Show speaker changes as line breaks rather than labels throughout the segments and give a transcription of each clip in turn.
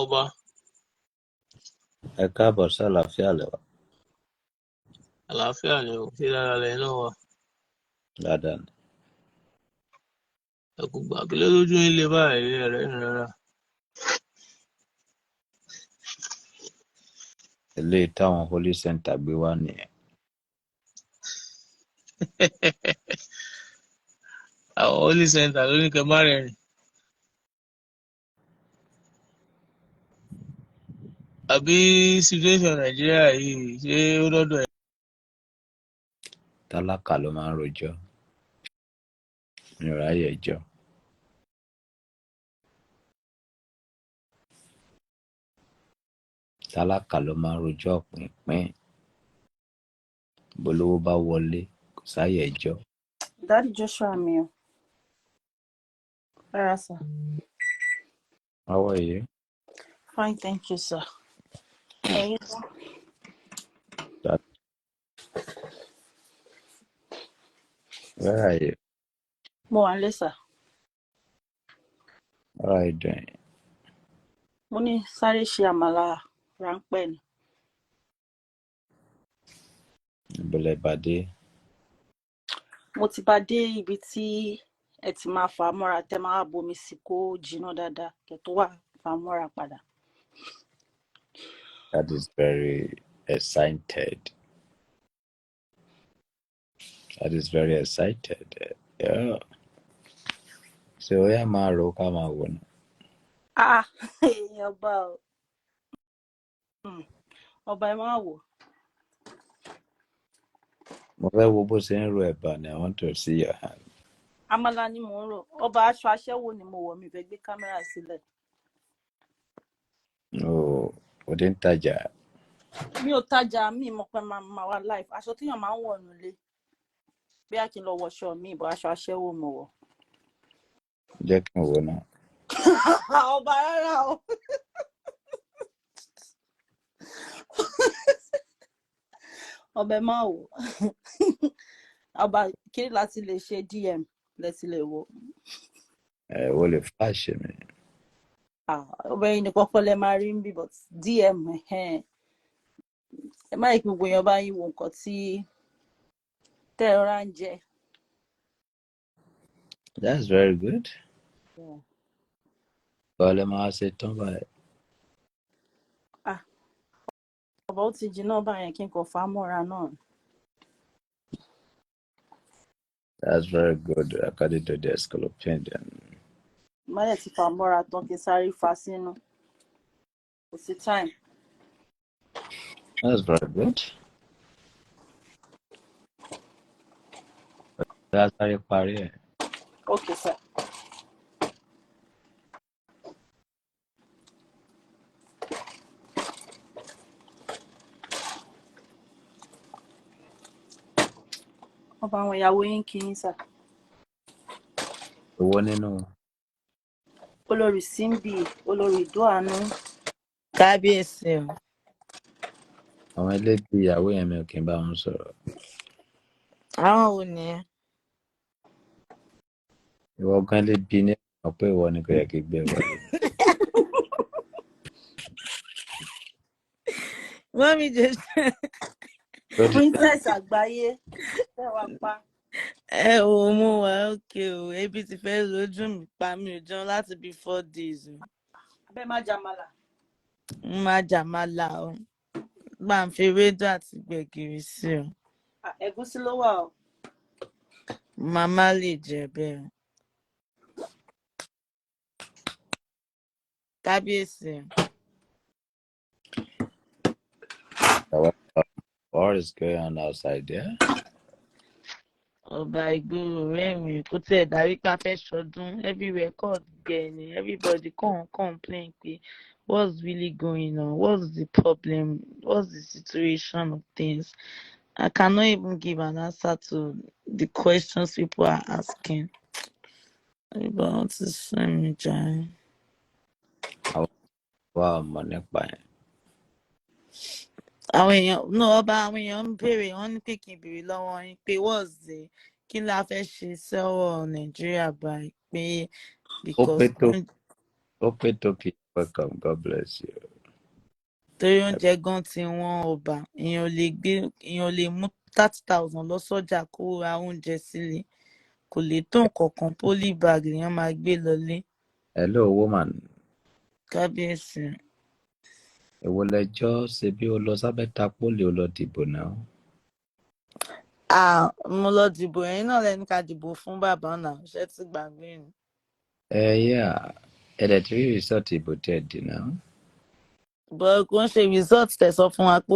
ọba.
Ẹ káàbọ̀ sí àlàáfíà lẹ́wà.
Àlàáfíà ni ò sí lára lẹ́yìn náà wà.
Dáadáa ni.
Ẹ kò gbà kí ló lójú yín lè báyìí rẹ̀ rárá.
Eléyìí táwọn Holy Center gbé wá nìyẹn.
Àwọn Holy Center ló ní kẹ́ má rẹ́rìn. Àbí situation Nàìjíríà yìí ṣé ó lọ́dọ̀ ẹ̀?
Tálákà ló máa ń rojọ́. Mi ò ráyè ẹjọ́. Tálákà ló máa ń rojọ́ pínpín. Bolówó bá wọlé kò sáyè ẹjọ́.
Daddy Joshua mi o. Where sir?
How are you?
Fine, thank you, sir. How you doing?
Where are you?
Mo wà nílé, sir.
What are you doing?
Mo ní sáré ṣe àmàlà ráńpẹ́ ni.
Ìbọ̀lẹ̀ ìbàdí.
Mo ti bá dé ibi tí ẹ ti máa fà á mọ́ra tẹ́ máa bomi sí kó jiná dáadáa kẹ́ tó wà fà á mọ́ra padà.
That is very excited. That is very excited. Yeah. So ó yá máa rò ká máa wò ná.
Ọba o. Ọba ẹ máa wò.
Mo fẹ́ wo bó ṣe ń ro ẹ̀bà ni I want to see your hand.
Àmàlà ni mò ń rò. Ọba aṣọ aṣẹ́wó ni mo wọ̀ mi fẹ́ gbé kámẹ́rà sílẹ̀.
Oh, ó dé ń tajà.
Mi ò tajà mi mọ̀ pé máa wá live. Aṣọ tíyàn máa ń wọ̀ nílé. Bí a kì í lọ wọṣọ mi ìbọn aṣọ aṣẹ́wó mo wọ̀.
Jẹ́ kí n wò náà.
Ọba rárá o. Ọba máa wò. Ọba kí láti lè ṣe DM lẹ́tí lè wò.
Ó lè flash mi.
Ọba yìí nìkan kọ́ lẹ máa rí ń bí but DM ẹ má yẹ kí gbogbo èèyàn bá yín wo nǹkan tí tẹ́ ẹ rọra ń jẹ.
That's very good.
Yeah.
Bọ́lá máa ṣe tán báyìí.
Ọba ó ti jiná báyẹn kí n kò fà á mọ́ra náà.
That's very good according to the school opinion.
Máyẹ̀ ti fà á mọ́ra tán kí sáré fà á sínú. Kò sí time.
That's very good. That's very parí ẹ̀.
Okay, sir. Ọba àwọn ìyàwó yín kì í sà.
Owó nínú.
Olórí Simbi, olórí Ìdóànú.
Kábíyèsí o.
Àwọn ẹlẹ́gbẹ́ ìyàwó yẹn mi ò kí n bá wọn sọ̀rọ̀.
Àwọn wo ni ẹ?
Ìwọ gan lè bí ní ọ̀pọ̀ pé ìwọ ni kò yẹ kí gbé wọlé.
Mọ́mí Jésù.
Princess àgbáyé. Ẹ wá pa.
Ẹ ò mú wa òkè o. Ebi ti fẹ́ lójú mi pa mi ò jẹun láti bí 4 days o.
Abẹ́ má jàmàlà.
N máa jà máa là o. Gbà ń fi rédíò àti gbẹ̀gìrì sí o.
Ẹ̀gúsí ló wà o.
Màmá lè jẹ bẹ́ẹ̀ o. Kábíyèsí o.
What is going on outside there?
Ọba ìgboro rẹ́rìn kó tẹ̀ dárí ká fẹ́ ṣọdún everywhere kọ́ gẹ̀ ni everybody complain pé what's really going on, what's the problem, what's the situation of things. I cannot even give an answer to the questions people are asking. Everybody wants to send me Jai.
Wow, money buying.
Àwọn èèyàn ọba àwọn èèyàn ń béèrè wọ́n ní pé kí n béèrè lọ́wọ́ yín pé what's the kí la fẹ́ ṣe sọ́wọ́ Nàìjíríà báyìí pé because
Open Toki, welcome. God bless you.
torí oúnjẹ gan ti wọ́n ọba èèyàn lè mú 30,000 lọ sọ́jà kó ra oúnjẹ sílé kò lè tó nǹkan kan polybag lèèyàn máa gbé lọlé.
Hello, woman.
Kábíyèsí.
Èwo lẹjọ́ ṣe bí o lọ sábẹ́ta pólì o lọ dìbò náà.
Mo lọ dìbò ẹ̀yin náà lẹ́ni ká dìbò fún bàbá náà ṣé ti gbàgbé ni.
Yeah. Ẹ̀dẹ̀ tí rí rìsọ́ọ̀tì ìbò tẹ̀ dì náà.
But kò ń ṣe result tẹ́ sọ fún wa pé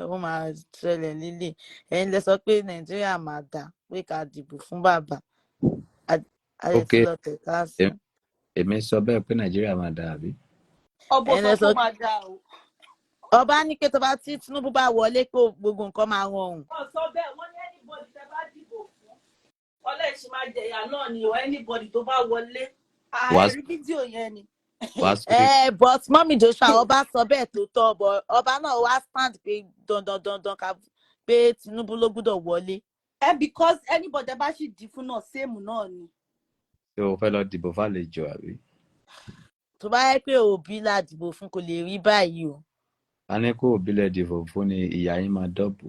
ó máa ṣẹlẹ̀ lílé ẹ̀yin lẹ sọ pé Nàìjíríà máa dà pé ká dìbò fún bàbá ayé tí lọ tẹ̀ káàsì.
Èmi sọ bẹ́ẹ̀ pé Nàìjíríà máa dà àbí.
ọbọ sọ pé ó máa dá o.
ọba ní pé tó bá tí Tinubu bá wọlé pé gbogbo nǹkan máa rọrùn.
wọ́n sọ bẹ́ẹ̀ wọ́n ní anybody tẹ́ bá dìbò fún ọlẹ́sìn máa jẹ̀yà náà ni o anybody tó bá wọlé. àìrí fídíò yẹn ni.
But mọ́mí Joshua ọba sọ bẹ́ẹ̀ tó tọ́ ọba náà wá stand pé dandan ká pé Tinubu ló gbúdọ̀ wọlé.
Because anybody bá sì dì fún náà sẹ́ẹ̀mù náà ni.
Ṣé o fẹ́ lọ dìbò fàlejò àbí?
tó bá yẹ pé Òbí la dìbò fún kò lè rí báyìí o.
A ní kó Òbí lẹ dìbò fún ni ìyá yín máa dọ́bù.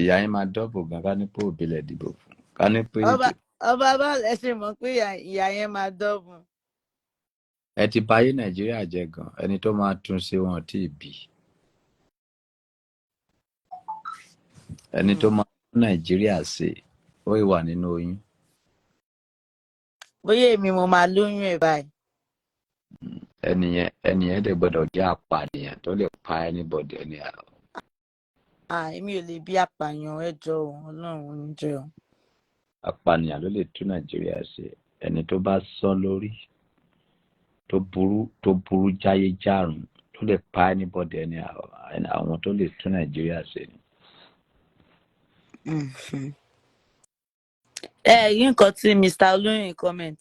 Ìyá yín máa dọ́bù gan ká ní pé Òbí lẹ dìbò fún. Ká ní pé
ọba bá lẹ ṣe mọ̀ pé ìyá yẹn máa dọ́bù.
ẹ ti bà ayé Nàìjíríà jẹ́ gan, ẹni tó máa tún ṣe wọn tí ì bí. Ẹni tó máa tún Nàìjíríà ṣe ó wà nínú oyún.
Bóyá èmi mo máa lóyún ẹ̀ báyìí.
ẹnìyẹn dẹ̀ gbọ́dọ̀ jẹ́ apànìyàn tó lè pa anybody ẹni àrò.
Èmi ò lè bí apààyàn ẹjọ́ Ọlọ́run ń jẹ́ o.
Apànìyàn ló lè tún Nàìjíríà ṣe, ẹni tó bá sán lórí tó burú jáyé járùn tó lè pa anybody ẹni àrò, àwọn tó lè tún Nàìjíríà ṣe ni.
Yí nǹkan tí Mr. Olóyìn comment.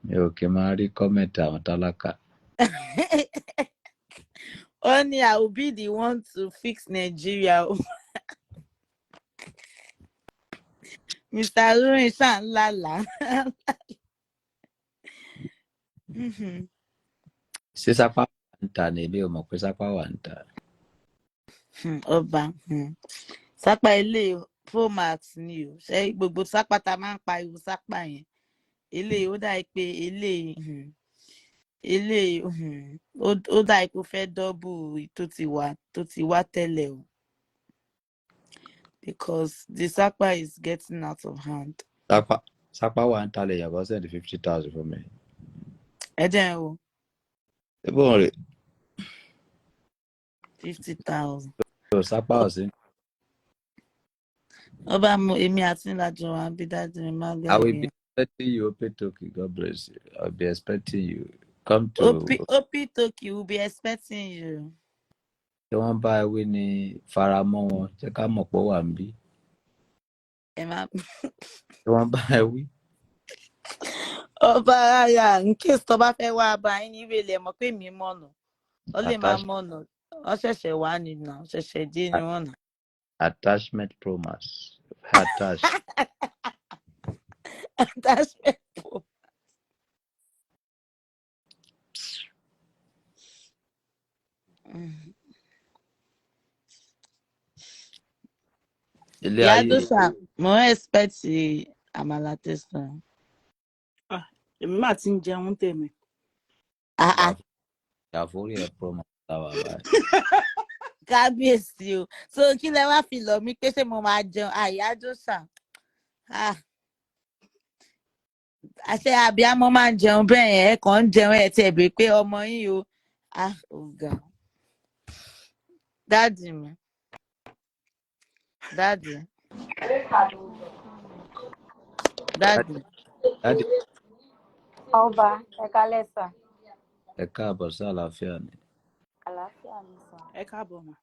Mi ò kí máa rí kọ́mẹ̀ntì àwọn tálákà.
Only I will be the one to fix Nigeria. Mr. Olóyìn ṣáà ń lálà.
Ṣé sápá wà ń ta ni ilé o mọ̀ pé sápá wà ń ta?
Ọba sápá ilé Promax ni o ṣe gbogbo sápá tá a máa ń pariwo sápá yẹn ilé ó dà pé ilé ó dà pé ó fẹ́ dọ́bù tó ti wá tẹ́lẹ̀ o because the sápá is getting out of hand.
Sápá wà ń ta lè yàgò sẹ́ni 50,000 fún mi.
Ẹ jẹ́ ẹ o.
Ṣé bóun rè?
50,000.
So sápá ọ̀sìn.
Ọba mu èmi àti ìlàjọ wa bí dájú mi máa gbé.
I will be expecting you, Open Toki. God bless you. I'll be expecting you. Come to.
Open Toki will be expecting you.
Ṣé wọ́n bá ewé ní faramọ́ wọn? Ṣé ká mọ̀ pọ̀ wà ń bí? Ṣé wọ́n bá ewé?
Ọba ara in case tó bá fẹ́ wá bá yín níwèé lẹ̀ mọ̀ pé mi mọ̀nà. Ó lè máa mọ̀nà. Wọ́n ṣẹ̀ṣẹ̀ wá nínú ṣẹ̀ṣẹ̀ dé ni wọ́n nà.
Attachment Promax.
Attachment Promax. Ìyá Dóṣà mo expect àmàlà tẹ̀sán.
Èmi máa ti ń jẹun tèmi.
Àforí ẹ̀ Promax táwa báyìí.
Kábíyèsí o so kí lẹ wá fi lọ mí pé ṣé mo máa jẹun Ìyá Dóṣà. Àṣẹ àbíámọ́ máa ń jẹun bẹ́ẹ̀ yẹn ẹ kàn ń jẹun ẹ tiẹ̀ bèè pé ọmọ yín o ọ̀gá dáàdì mi dáàdì.
Ọba ẹ kálẹ́ sà.
Ẹ káàbọ̀ sí àlàáfíà ni.
Àlàáfíà ni sà.
Ẹ káàbọ̀ mà.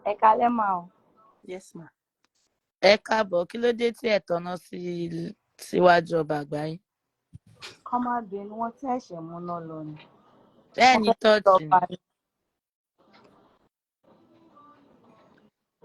Ẹ kálẹ́ mà o.
Yes ma.
Ẹ káàbọ̀ kí ló dé tí ẹ tọ̀nà síwájú ọba àgbáyé.
Kọ́ má bínú wọn tí ẹ̀ṣẹ̀ múná lọ ni.
Bẹ́ẹ̀ni tọ́jú ni.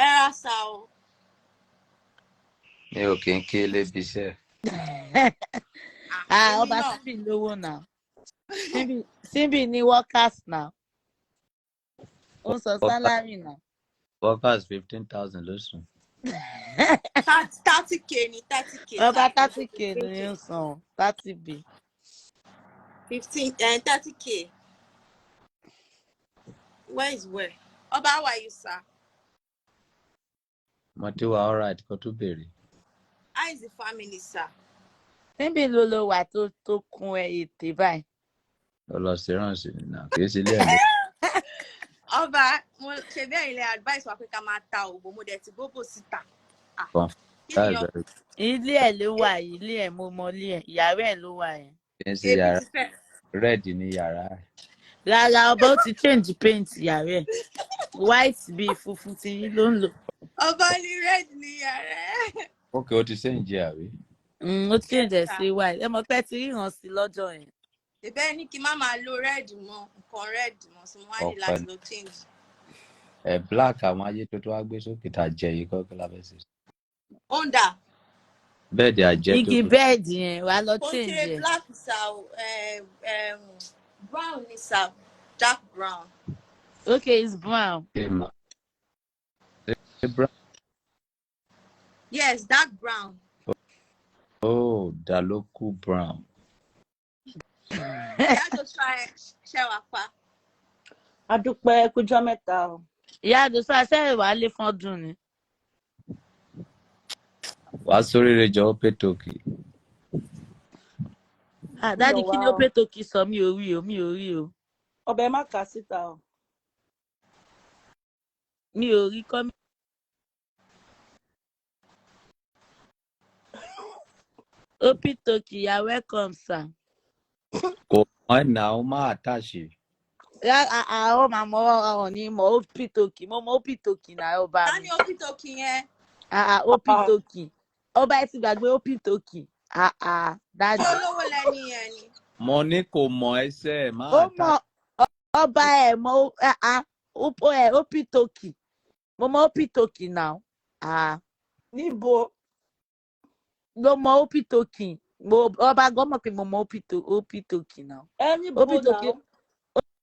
Era sao.
Mi ò kí ń kí lébi iṣẹ́.
Ọba Simbi lówó now. Simbi ni workers now. Ó sọ salary now.
Workers 15,000 lóṣù.
30k ni 30k.
Ọba 30k ni ó san 30B.
30k. Where is where? Oba, how are you, sir?
Mo ti wà alright kó tún béèrè.
How is the family, sir?
Simbi ló lọ wà tó kun ètè báyìí.
Ó lọ sí ránṣẹ́ nínú kì í sí ilé ẹ̀ ló.
Oba, mo ṣe bẹ́ẹ̀ ilé advice wa pé ká máa ta òbò mo dẹ̀ ti gbogbo síta.
Ilé ẹ̀ ló wà yìí, ilé ẹ̀ mo mọ ilé ẹ̀, ìyàrá ẹ̀ ló wà yẹn.
Kì í sí yàrá red ní yàrá.
Rárá, ọba ó ti change paint yàrá ẹ̀. White bíi funfun tí ló ń lò.
Ọba ní red ní yàrá.
Okay, ó ti change àbí?
Ó ti change ẹ̀ sí white. Ẹ mọ̀ pé ti ríran sí lọ́jọ́ yẹn.
Ìbẹ́ ní kí má máa lo red mọ́, nǹkan red mọ́, so wọ́n á ní láti lo change.
Black àwọn ayé tó wá gbé sókè tá a jẹ yìí kọ́ kí la fẹ́ ṣe.
Honda.
Bẹ́ẹ̀dì àjẹ tó.
Igi bẹ́ẹ̀dì yẹn wà lọ change ẹ̀.
Okay, black sir, brown ni sir, dark brown.
Okay, it's brown.
Brown.
Yes, dark brown.
Oh, Daloku brown.
Ìyá tó ṣe wà pa.
Adúpẹ́ kújọ́ mẹ́ta o.
Ìyá àdùsọ àṣẹ ìwà lè fọ́dún ni.
Wàá sórí rẹ̀ jọ pé tókì.
Dáàdi kí ni ó pé tókì sọ mi ò rí o.
Ọbẹ̀ má kà síta o.
Mi ò rí kọ́ mi. Opi Toki, you're welcome, sir.
Kò mọ́ ẹ̀nà ó máa àtàṣe.
Ó máa mọ ní mọ Opi Toki, mo mọ Opi Toki náà ọba mi.
Ta ni Opi Toki yẹn?
Opi Toki. Ọba ẹ ti gbàgbé Opi Toki. Dájú.
Ṣé olówó lẹ́ni yẹn ni?
Mo ní kò mọ ẹsẹ̀ máa
Ó mọ ọba ẹ̀ mọ Opi Toki. Mo mọ Opi Toki náà.
Níbo?
Ló mọ Opi Toki. Ọba gan mọ̀ pé mo mọ Opi Toki náà.
Níbo náà?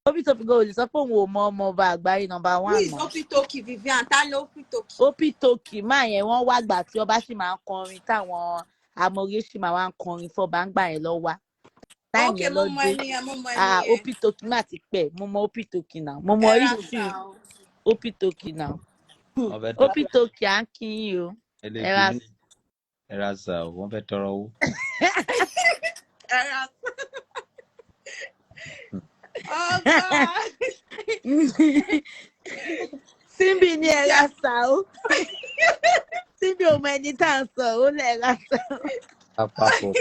Opi Toki go lè sọ pé òun ò mọ ọmọ ọba àgbáyé number 1
Who is Opi Toki? Vivian, ta ló Opi Toki?
Opi Toki máa yẹn wọ́n wá gbà tí ọba sì máa ń kọrin táwọn amòye sì máa wá ń kọrin fọba ń gbà yẹn lọ wá.
Okay, mo mọ ẹni yẹn.
Opi Toki máa ti pẹ́, mo mọ Opi Toki náà. Mo mọ issue Opi Toki náà. Opi Toki à ń kí yín o.
Ẹ̀rà sà ó, wọ́n fẹ́ tọrọ owó.
Ẹ̀rà sà. Ọba.
Simbi ni ẹ̀rà sà ó. Simbi ò mọ ẹni tá à ń sọ ó lẹ̀ ẹ̀rà sà ó.
Àpapọ̀.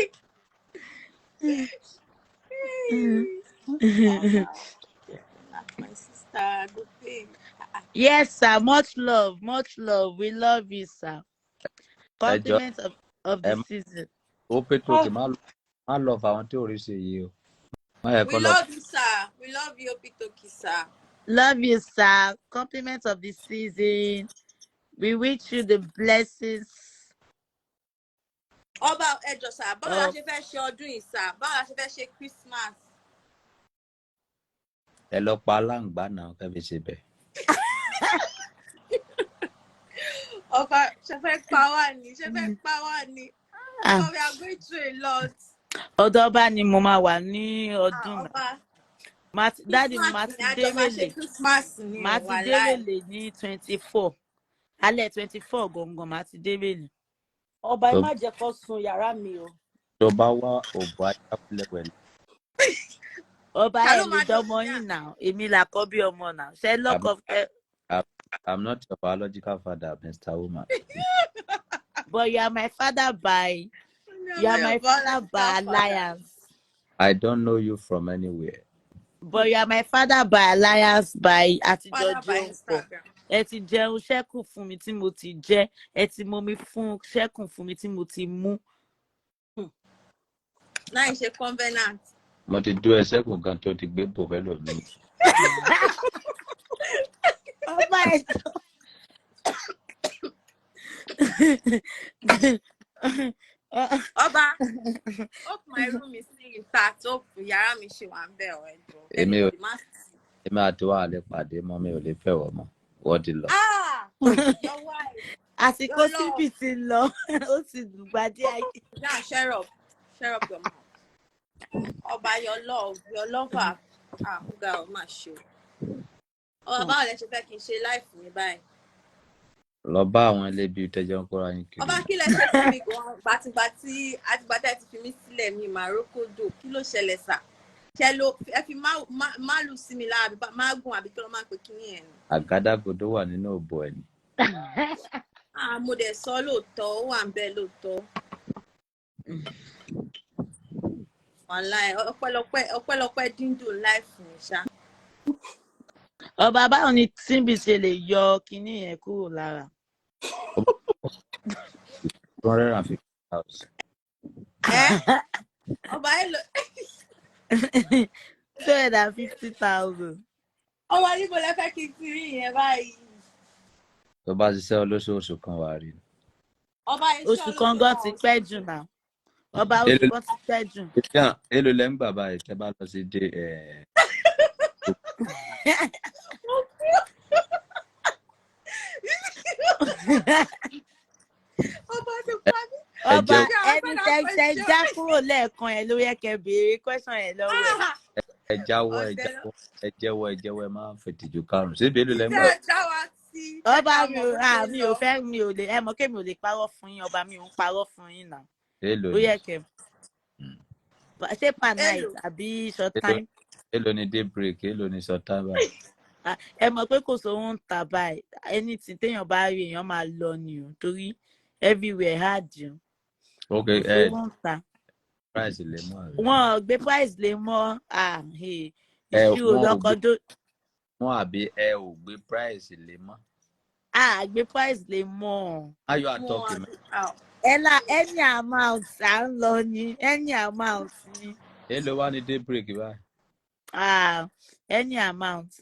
My sister, good thing.
Yes, sir. Much love. We love you, sir. Compliments of the season.
Opi Toki má lọ fáwọn tí ò rí ṣe yìí o.
We love you, sir. We love you, Opi Toki, sir.
Love you, sir. Compliments of the season. We wish you the blessings.
Ọba ẹjọ sir, báwo la ṣe fẹ́ ṣe ọdún yìí sir? Báwo la ṣe fẹ́ ṣe Christmas?
Ẹ lọ pa aláǹgbá náà kẹ́bi ṣe bẹ̀.
Ọba ṣe fẹ́ pa wá ni, We are going through a lot.
Ọ̀dọ̀ ọba ni mo máa wà ní ọdún náà. Dáàdi mi máa ti dé wèlé. Máa ti dé wèlé ní 24. Alẹ́ 24 gangan máa ti dé wèlé.
Ọba ẹ má jẹ́ kó sun yàrá mi o.
Tó bá wá òbò ajákulẹ̀ pẹ̀lú.
Ọba ẹ̀ lè dánmọ́ yín náà. Èmi là kọ́ bí ọmọ náà. Ṣé lọ́kọ̀ fẹ́?
I'm not your biological father, Mr. Woman.
But you are my father by alliance.
I don't know you from anywhere.
But you are my father by alliance by àtijọ́ jẹun pọ̀. Ẹ ti jẹun ṣẹ́kù fún mi tí mo ti jẹ. Ẹ ti mú mi fún ṣẹ́kù fún mi tí mo ti mú.
Láì ṣe covenant.
Mo ti dú ẹsẹ̀ kù kan tó ti gbé bò fẹ́ lò mí.
Ọba ẹ̀jọ̀.
Ọba, hope my room is still intact. Hope yàrá mi ṣì wà ń bẹ̀ ọ́ ẹ̀jọ̀.
èmi ò
Anybody má sì.
èmi àti wà lè pàdé mọ́ mi ò lè fẹ́ wọ mọ́ wọ́n ti lọ.
Your wife,
àsìkò
your love.
síbì ti lọ ó ti dùgbàdí ayé.
Now share up your mouth. Ọba, your lover. Ọ̀gá ọ̀ máa ṣe o. Ọba báwo lẹ ṣe fẹ́ kí n ṣe life mi báyìí?
lọ bá àwọn ẹlẹ́bí tẹ́jọ́ ń kóra yín kiri.
Ọba kí lẹ ṣe fún mi gan gbàtìgbà tí àtìgbàtà ti fi mí sílẹ̀ mi màrókòdò kí ló ṣẹlẹ̀ sà? Ṣé ló ẹ fi má lù sí mi lára àbí má gùn àbí kí ló máa pè kíní ẹ̀ ni?
Àgádágodo wà nínú òbò ẹ̀ ni.
Mo dẹ̀ sọ lóòótọ́ ó wà ń bẹ lóòótọ́. Wàláì ọpẹ́lọpẹ́ díndùn life mi ṣá.
Ọba báwo ni Simbi ṣe lè yọ kinní yẹn kúrò lára?
250,000.
Ọba ẹ lọ.
250,000.
Ọba níbo lẹ fẹ́ kí n ti rí ìyẹn báyìí?
tó bá ṣiṣẹ́ olóṣooṣù kan wà rí.
Ọba iṣẹ́
Oṣù kan gan ti pẹ́ jù náà. Ọba oṣù kan ti pẹ́ jù.
èlò lẹ́ ń gbà báyìí tẹ́ bá lọ sí dé
Ọba ti pa mí.
Ọba ẹni tẹ́ já kúrò lẹ́ẹ̀kan ẹ̀ ló yẹ kẹ́ béèrè question ẹ̀ lọ́wọ́ ẹ̀.
ẹ jẹ́wọ́ ẹ máa ń fètìjú karùn-ún síbi èlò lẹ́ ń gbà.
Ọba mi ò fẹ́ mi ò lè ẹ mọ̀ kémi ò lè parọ́ fún yín ọba mi ò ń parọ́ fún yín náà.
èlò
ó yẹ kẹ́ ṣé per night àbí short time.
èlò ni day break èlò ni short time báyìí.
Ẹ mọ̀ pé kò sówó ń tà báyìí anything téèyàn bá rí èèyàn máa lọ ni o torí everywhere hard o.
ok price lè mọ àbí.
Wọ́n gbé price lè mọ ìṣirò lọkọdó.
wọn àbí ẹ ò gbé price lè mọ.
Gbé price lè mọ.
ayọ̀ àtọkì mi.
Any amount à ń lọ ni any amount ni.
èlò wá ní day break báyìí.
Any amount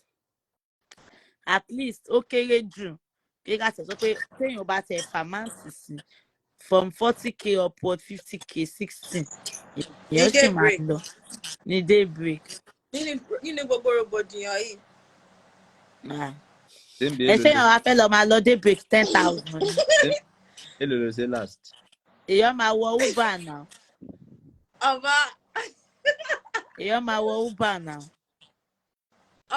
at least ó kéré jù kí ká tẹ̀ sọ pé téèyàn bá tẹ̀ fàmáǹtì sí from 40k upward 50k 60 èèyàn sì máa lọ ní day break.
nínú gbogbo rògbòdìyàn yìí.
ẹ ṣé àwọn afẹ́ lọ máa lọ day break 10,000.
èlò ló ṣe last.
èèyàn máa wọ Uber náà.
Ọba.
èèyàn máa wọ Uber náà.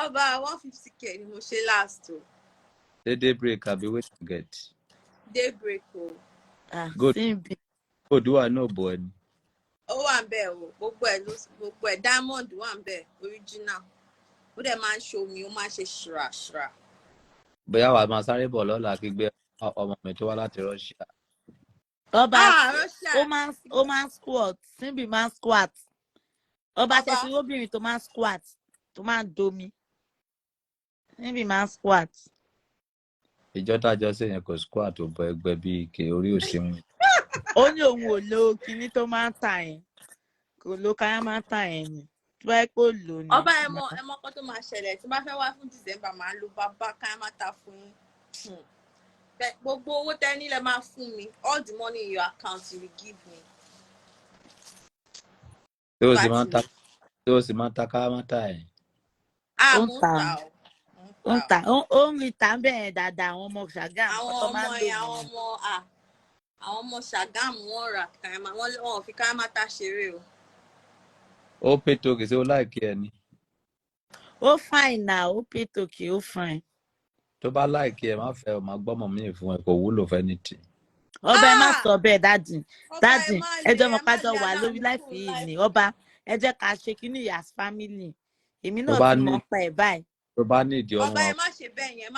Ọba 150k ni mo ṣe last o.
Ṣé day break àbí wait to get.
Day break o.
Good wà náà bọ̀ ẹni.
Ó wà ń bẹ̀ o gbogbo ẹ̀ diamond wà ń bẹ̀ original ó dẹ̀ máa ń ṣomi ó máa ń ṣe ṣùràṣùrà.
bóyá wàá máa sáré bọ̀ lọ́la kí gbé ọmọ mi tó wá láti Russia.
Ọba ó máa ń squat Simbi máa ń squat. Ọba ṣẹ̀ṣin obìnrin tó máa ń squat tó máa ń domi. Simbi máa ń squat.
ìjọ tájọ sí yẹn kò squat ò bọ ẹgbẹ́ bíi ike orí òsì mi.
Ó ní òun ò lo kinní tó máa ń tà yẹn kò lo káyá máa ń tà yẹn ni tó bá yẹ kó lò ní.
Ọba ẹmọ kan tó máa ṣẹlẹ̀ tí bá fẹ́ wá fún December máa lo bàbá káyá máa ta fún yín. Gbogbo owó tẹ́ nílẹ̀ máa fún mi all the money in your account you will give me.
tí o sì máa ta káyá máa tà yẹn.
Ó ń ta ó ń rí ta bẹ́ẹ̀ dáadáa àwọn ọmọ Ṣàgámù
àwọn ọmọ Ṣàgámù wọn rà káyámá wọn ò fi káyámá tá ṣeré o.
ó pé tókè sí ó láìkí ẹ ní.
ó fine náà ó pé tókè ó fine.
tó bá láìkí ẹ má fẹ́ ọ máa gbọ́mọ míì fún ẹ kò wúlò fẹ́ ní tì.
Ọba ẹ má sọ bẹ́ẹ̀ dádì ẹjọ́ mọ kájọ wà lórí láìpẹ́ yìí ni ọba ẹ jẹ́ ká ṣe kíní yas family èmi náà ti mọ̀ pa ẹ̀ báyìí.
tó bá ní ìdí ọmọ
ọba ẹ má ṣe bẹ́ẹ̀ yẹn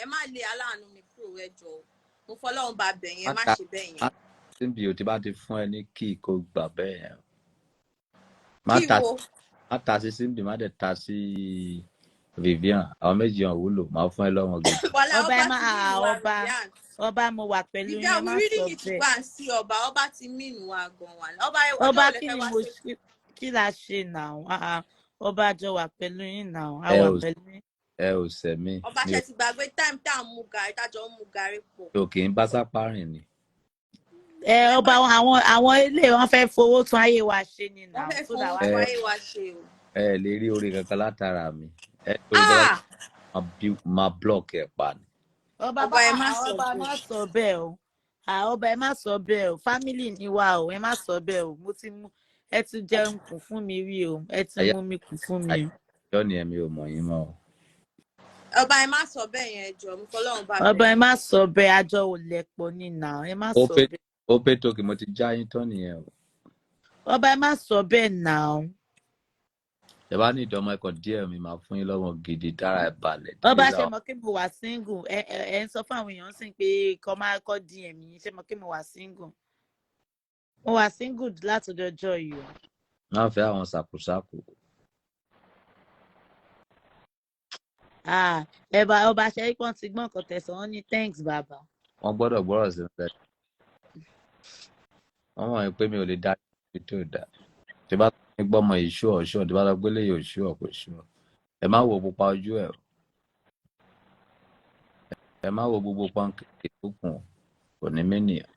ẹ má lé aláàánú mi kúrò ẹ jọ̀ọ́ mo fọlọ́run bá bẹ̀ yẹn má ṣe bẹ́ẹ̀ yẹn.
Simbi ò ti bá ti fún ẹ ní kí kò gbà bẹ́ẹ̀ yẹn. má ta sí Simbi má dẹ̀ ta sí Vivian àwọn méjì hàn wúlò máa fún ẹ lọ́wọ́ gidi.
ọba mo wà pẹ̀lú yẹn má sọ bẹ́ẹ̀.
ọba ti mìnú wa gan wà.
ọba kí ni mo ṣe kí la ṣe náà ọba jọ wà pẹ̀lú yín náà a wà pẹ̀lú yín.
ẹ ò sẹ̀mí
Ọba
mi
ṣe ti gbàgbé time tá à ń mu gàrí tájọ ń mu gàrí pọ̀.
ò kì í bá sápá rìn ni.
Ọba àwọn ilé wọn fẹ́ fowó tún ayé wa ṣe ni
Wọ́n
now
fẹ́
so
fowó
that
tún
wá.
ayé wa ṣe o.
Ẹ lè rí orí kankan látara mi. Ẹ orí kankan máa block ẹ̀ pa ni.
Ọba
ẹ má sọ
ọba
bẹ́ẹ̀.
má sọ bẹ́ẹ̀ o. Ọba ẹ má sọ bẹ́ẹ̀ o. Family ni wa o. Ẹ má sọ bẹ́ẹ̀ o. Mo ti mú ẹ ti jẹun kù fún mi rí o. Ẹ ti mú mi kù fún mi o.
Àyájọ́ ni ẹ̀mí ò mọ̀ yín mọ́ o.
Ọba ẹ má sọ bẹ́ẹ̀ yẹn jọ, mo fọlọ́run bá bẹ́ẹ̀.
Ọba ẹ má sọ bẹ́ẹ̀, àjọ ò lẹ̀pọ̀ ní now. Ẹ má sọ bẹ́ẹ̀.
Ó pé tókì mo ti já yín tán nìyẹn o.
Ọba ẹ má sọ bẹ́ẹ̀ now.
Ẹ bá ní ìdánmọ́ ẹ̀kọ́ díẹ̀ mi máa fún yín lọ́wọ́ gidi dára ẹ̀ balẹ̀.
Ọba ṣe mọ̀ kí mo wà single. Ẹ ń sọ fún àwọn èèyàn sìn pé kọ́ máa kọ́ DM yín. Ṣé mọ̀ kí mo wà single? Mo wà single látọjọ́ yìí o.
Wọ́n fẹ́ àwọn sàkúsàkù.
Ọba ṣe é pọ́n ti gbọ́n nǹkan tẹ̀sán wọn ní thanks bàbá.
Wọ́n gbọ́dọ̀ gbọ́rọ̀ sí ẹ̀. Wọ́n mọ̀ pé mi ò lè dá ibi tó dá. Tí bá ní gbọ́mọ ìṣú ọ̀ṣọ́, tí bá lọ gbélé yóò ṣú ọ̀pọ̀ ṣú. Ẹ má wo pupa ojú ẹ̀. Ẹ má wo gbogbo pọ́nkì tó kùn kò ní mẹ́nìyàn.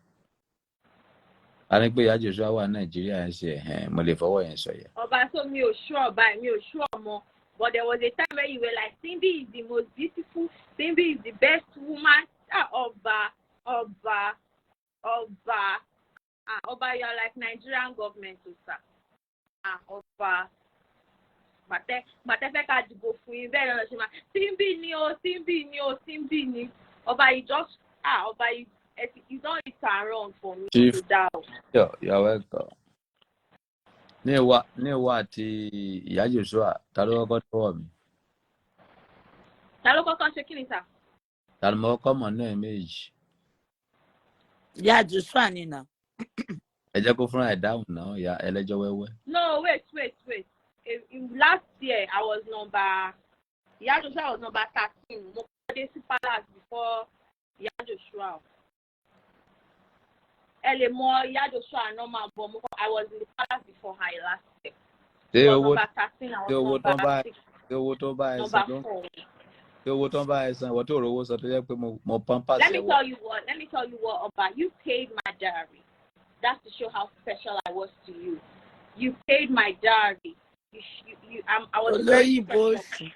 A ní pé ìyá Joshua wà Nàìjíríà ẹ̀ ṣe mo lè fọwọ́ yẹn sọ yẹn.
Ọba so mi ò ṣú ọba mi ò ṣú ọmọ. But there was a time where you were like, Simbi is the most beautiful, Simbi is the best woman. Oba, you are like Nigerian government, sir. Oba. But if I can't go for you, better not. Simbi ni. Oba, you just, Oba, you don't eat around for me
Chief,
to doubt.
You're welcome. Ní ìwà àti ìyá Joshua, ta ló kọ́kọ́ tọwọ́ mi?
Ta ló kọ́kọ́ ṣe kí ni sà?
Ta ló mọ ọkọ mọ̀ náà méjì?
Ìyá Joshua ni nà.
Ẹ jẹ́ kó fúnra ẹ̀ dáhùn náà, ìyá ẹlẹ́jọ́ wẹ́wẹ́.
No, wait. Last year, Ìyá Joshua was number 13. Mo kọ́dé sí palace before Ìyá Joshua. Ẹ lè mọ Ìyá Joshua normal, but I was in the palace before her last year.
Ṣé owó
number 13, I was
tó
number 6.
owó tó bá ẹ
Number
san
4.
ṣé owó tó bá ẹ san ìwọ tó rówó sọ tó yẹ pé mo pampers
Let me
ẹ wọ.
tell you what, Oba. You paid my dowry. That's to show how special I was to you. You paid my dowry. I was very special.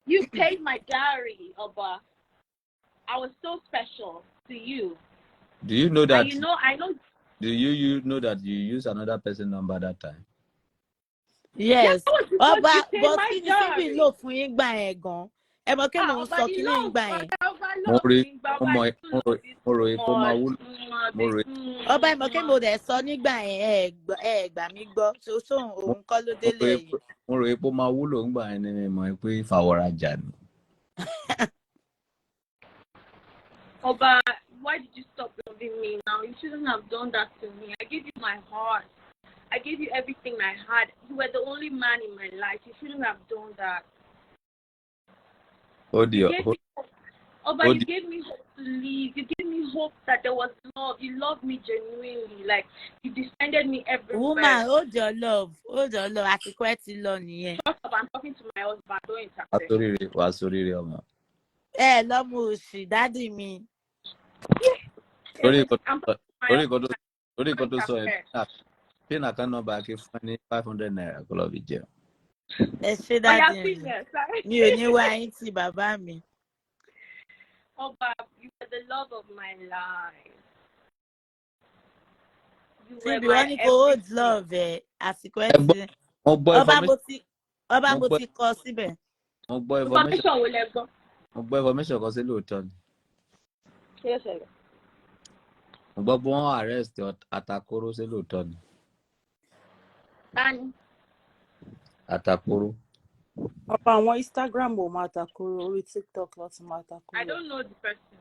You paid my dowry, Oba. I was so special to you.
Do you know that?
And I know.
Do you know that you used another person's number that time?
Yes. Ọba
but
kí ni Simbi lò fún yín gbà yẹn gan? Ẹ mọ̀ kí mò ń sọ kí ní gbà yẹn.
Mo rò epo máa wúlò.
Ọba ẹ mọ̀ kí mo dẹ̀ sọ nígbà yẹn ẹ gbà mí gbọ́. Ṣòṣòun òun kọ́ ló délé yìí.
Mo rò epo máa wúlò ńgbà yẹn ni mi mọ̀ pé ìfàwọ́rajà ni.
Oba, why did you stop loving me now? You shouldn't have done that to me. I gave you my heart. I gave you everything I had. You were the only man in my life. You shouldn't have done that. You gave me hope to live. You gave me hope that there was love. You loved me genuinely. Like, you defended me everywhere.
Woman, hold your love. Àsìkò ẹ ti lọ nìyẹn.
Shut up, I'm talking to my husband. Don't interfere.
Wàá sórí rẹ̀ ọmọ.
Lọ́mọ òsì, dádì mi.
Lórí ìkọ́ tó sọ ẹ̀ pin account number kí fún ní 500 naira kó lọ fi jẹun.
Ẹ ṣe dádì mi. Mi ò ní wá yín tí bàbá mi.
Oba, you were the love of my life.
Simbi wọ́n ní kò hold love ẹ̀ àsìkò ẹ̀ ti. Ọba mo ti kọ síbẹ̀.
Mo gbọ́ information kan sí lóòótọ́ ni.
Kí ló ṣẹlẹ̀?
Mo gbọ́ bí wọ́n arrest Atakoro sí lóòótọ́ ni.
Tani?
Atakoro.
Ọ̀pọ̀ àwọn Instagram ò máa Atakoro, orí TikTok láti máa Atakoro.
I don't know the person.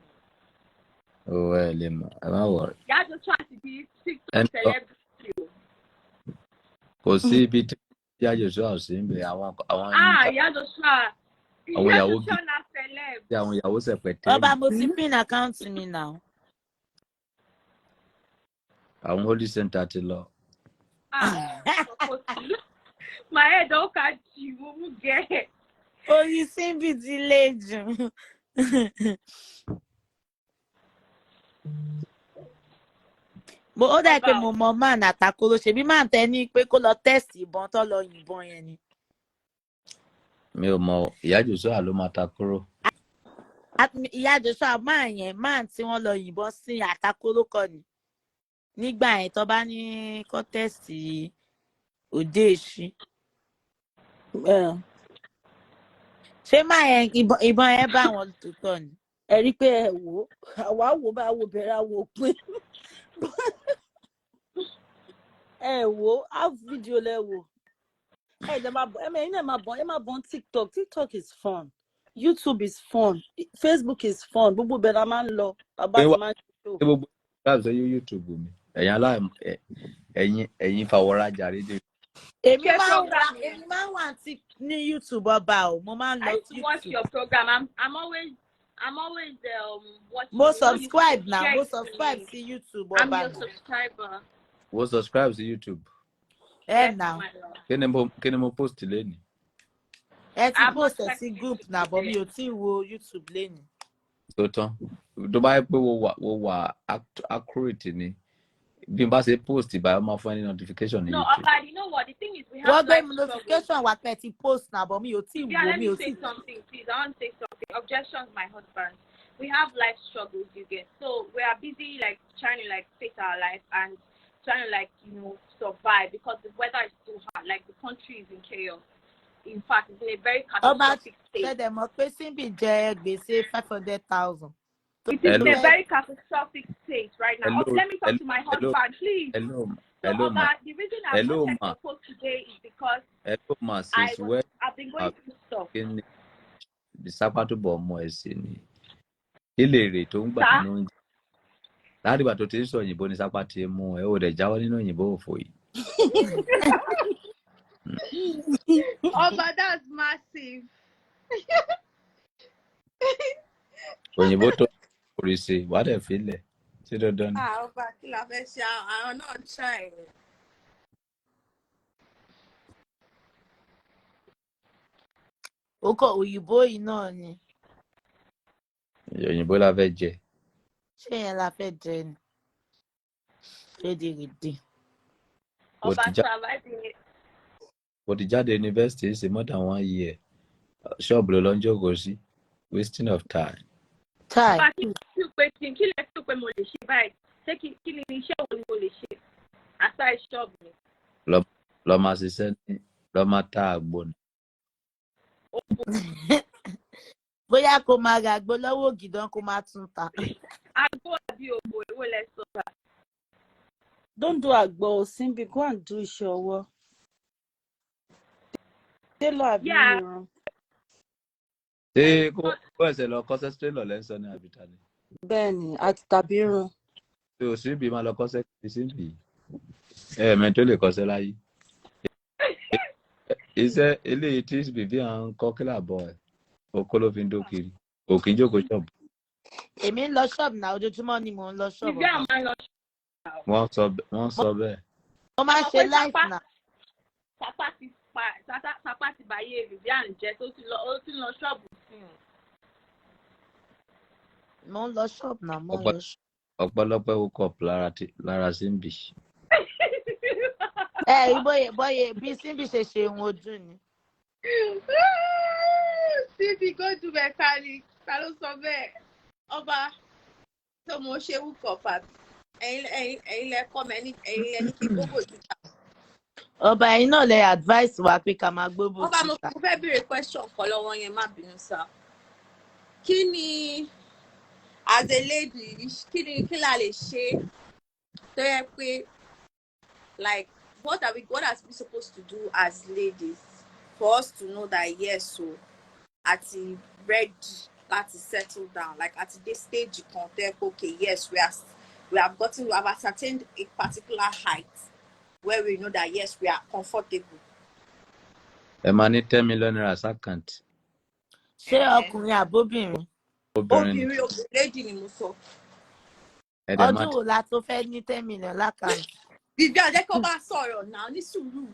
Oh, lè mọ̀, ẹ má wọ̀rọ̀.
Ìyá Joshua ti di TikTok celebrity o.
Kò sí ibi tí Ìyá Joshua ò sí ń bẹ àwọn
Ìyá Joshua.
Àwọn ìyàwó
Joshua na celeb.
Àwọn ìyàwó sẹ̀pẹ̀tẹ́.
Ọba mo ti pin account mi now.
Àwọn holy center ti lọ.
My head don't catch you, get.
Orí Simbi ti le jù. Mo ó dà pé mo mọ man àtàkóró ṣebí máa ń tẹ ní pé kó lọ test ìbọn tó lọ yìnbọn yẹn ni.
Mi ò mọ ìyá Joshua ló máa ta kúrò.
Ìyá Joshua máa yẹn máa tí wọ́n lọ yìnbọn sí àtàkóró kọ ni. Nígbà yẹn tó bá ní kó test òde èṣí. Ṣé máa yẹn ìbọn yẹn bá wọn tó tọ ni.
Ẹ rí pé ẹ wò àwa wò bá wo bẹ̀rẹ̀ wo pín ẹ wò half video lẹ wò ẹ máa bọ̀ TikTok is fun, YouTube is fun, Facebook is fun, gbogbo bẹ̀rẹ̀ máa ń lọ bàbá ti máa ń ṣe.
Gbogbo ṣe YouTube mi ẹ̀yin fàwọ́rajà rédíò.
Èmi máa ń wà ní YouTube ọba o mo máa ń lọ
YouTube. I watch your program. I'm always watching.
Mo subscribe now. Mo subscribe to YouTube ọba.
I'm your subscriber.
Wo subscribe to YouTube.
Now.
Kí ni mo post lẹ́ni?
Ẹ ti post ẹ sí group náà bọ̀ mi ò tí wo YouTube lẹ́ni.
Tó tán. Tó bá yẹ pé wo wà accurate ni. Bí n bá ṣe post ìbáyọ̀ máa fún ẹni notification ní
YouTube.
No,
but you know what? The thing is we have
notification wà pẹ̀ ti post náà bọ̀ mi ò tí wo mi ò tí.
Let me say something, please. I want to say something. Objections, my husband. We have life struggles, you get. So we are busy like trying to like face our life and trying to like, survive because the weather is too hot. Like the country is in chaos. In fact, it's in a very catastrophic state.
It is
in a very catastrophic state right now. Let me talk to my husband, please.
Hello,
the reason I'm not taking post today is because I've been going through stuff.
Bisapato bomo esini. Ile re tó ń gbà nínú oúnjẹ. Láti ìgbà tó ti ń sọ òyìnbó ní sápàtì mú ẹ ò dẹ̀ jáwọ́ nínú òyìnbó òfò yìí.
Oh, but that's massive.
Òyìnbó tó orí ṣe wà dẹ̀ fílẹ̀ ṣé dandan ni.
Ọba kí la fẹ́ ṣe àwọn náà try.
Ó kọ òyìnbó yìí náà ni.
Òyìnbó la fẹ́ jẹ.
Ṣé yẹn la fẹ́ jẹ ni? Rédèrèdè.
Mo ti jáde university ṣe more than 1 year. Ṣọ́ọ̀bù ló ń jókòó sí. Wasting of time.
Bá kí lè tó pé mo lè ṣe báyìí? Ṣé kí ni iṣẹ́ wo ni mo lè ṣe? Aside ṣọ́ọ̀bù ni.
Lọ máa ṣiṣẹ́ ní lọ máa ta àgbo ni.
Bóyá kó máa ra àgbo lọ́wọ́ ògìdán kó máa tún ta.
Àgbo àbí òbò èwo lẹ sọ bá?
Don't do àgbo Simbi, go and do iṣẹ́ ọwọ́. Tailor àbí irun.
Ṣé kó ẹsẹ̀ lọ kọ́ṣẹ́ tailor lẹ́sọ̀ ní àbíta ni?
Bẹ́ẹ̀ni, àti tàbí irun.
Ṣé o Simbi máa lọ kọ́ṣẹ́ kí Simbi? Ẹ̀ẹ̀mẹ́ tó lè kọ́ṣẹ́ láyé. Iṣẹ́ eléyìí tí bìbí à ń kọ́ kílà bọ̀ ẹ̀. Oko ló fi ń dó kiri. Òkè jókòó ṣọ́ọ̀bù.
Èmi ń lọ ṣọ́ọ̀bù náà ojoojúmọ́ ni mò ń lọ ṣọ́ọ̀bù.
Wọ́n sọ bẹ́ẹ̀.
Wọ́n máa ń ṣe láìsí náà.
Sápá ti báyé Vivian jẹ́ tó ti lọ ṣọ́ọ̀bù fún un.
Mo ń lọ ṣọ́ọ̀bù náà, mo ń lọ ṣọ́ọ̀bù.
Ọ̀pọ̀lọpọ̀ wúkọ̀pù lára Simbi.
Bóyè bí Simbi ṣe ṣe ohun ojú ni.
Simbi go to mechanic, ta ló sọ bẹ́ẹ̀? Ọba tó mo ṣe wúkọ̀pù àbí? Ẹ̀yin lẹ kọ́ mẹ́ni, ẹ̀yin lẹ ní kí gbogbo ìta.
Ọba ẹ̀yin náà lẹ advice wa pé ká máa gbogbo
ìta. Ọba mo fẹ́ béèrè question kan lọ́wọ́ yẹn, má bínú sá. Kí ni as a lady kí la lè ṣe tó yẹ pé like what are we supposed to do as ladies for us to know that yes so àti ready láti settle down like at this stage kan tẹ́ okay yes we have attained a particular height where we know that yes we are comfortable.
Ẹ máa ní 10 million naira account.
Ṣé ọkùnrin àbóbìnrin?
Obìnrin lady ni mo sọ.
Ọdún wo la tó fẹ́ ní 10 million lákàntì?
Vivian jẹ́ kó bá sọ̀rọ̀ náà ní sùúrù.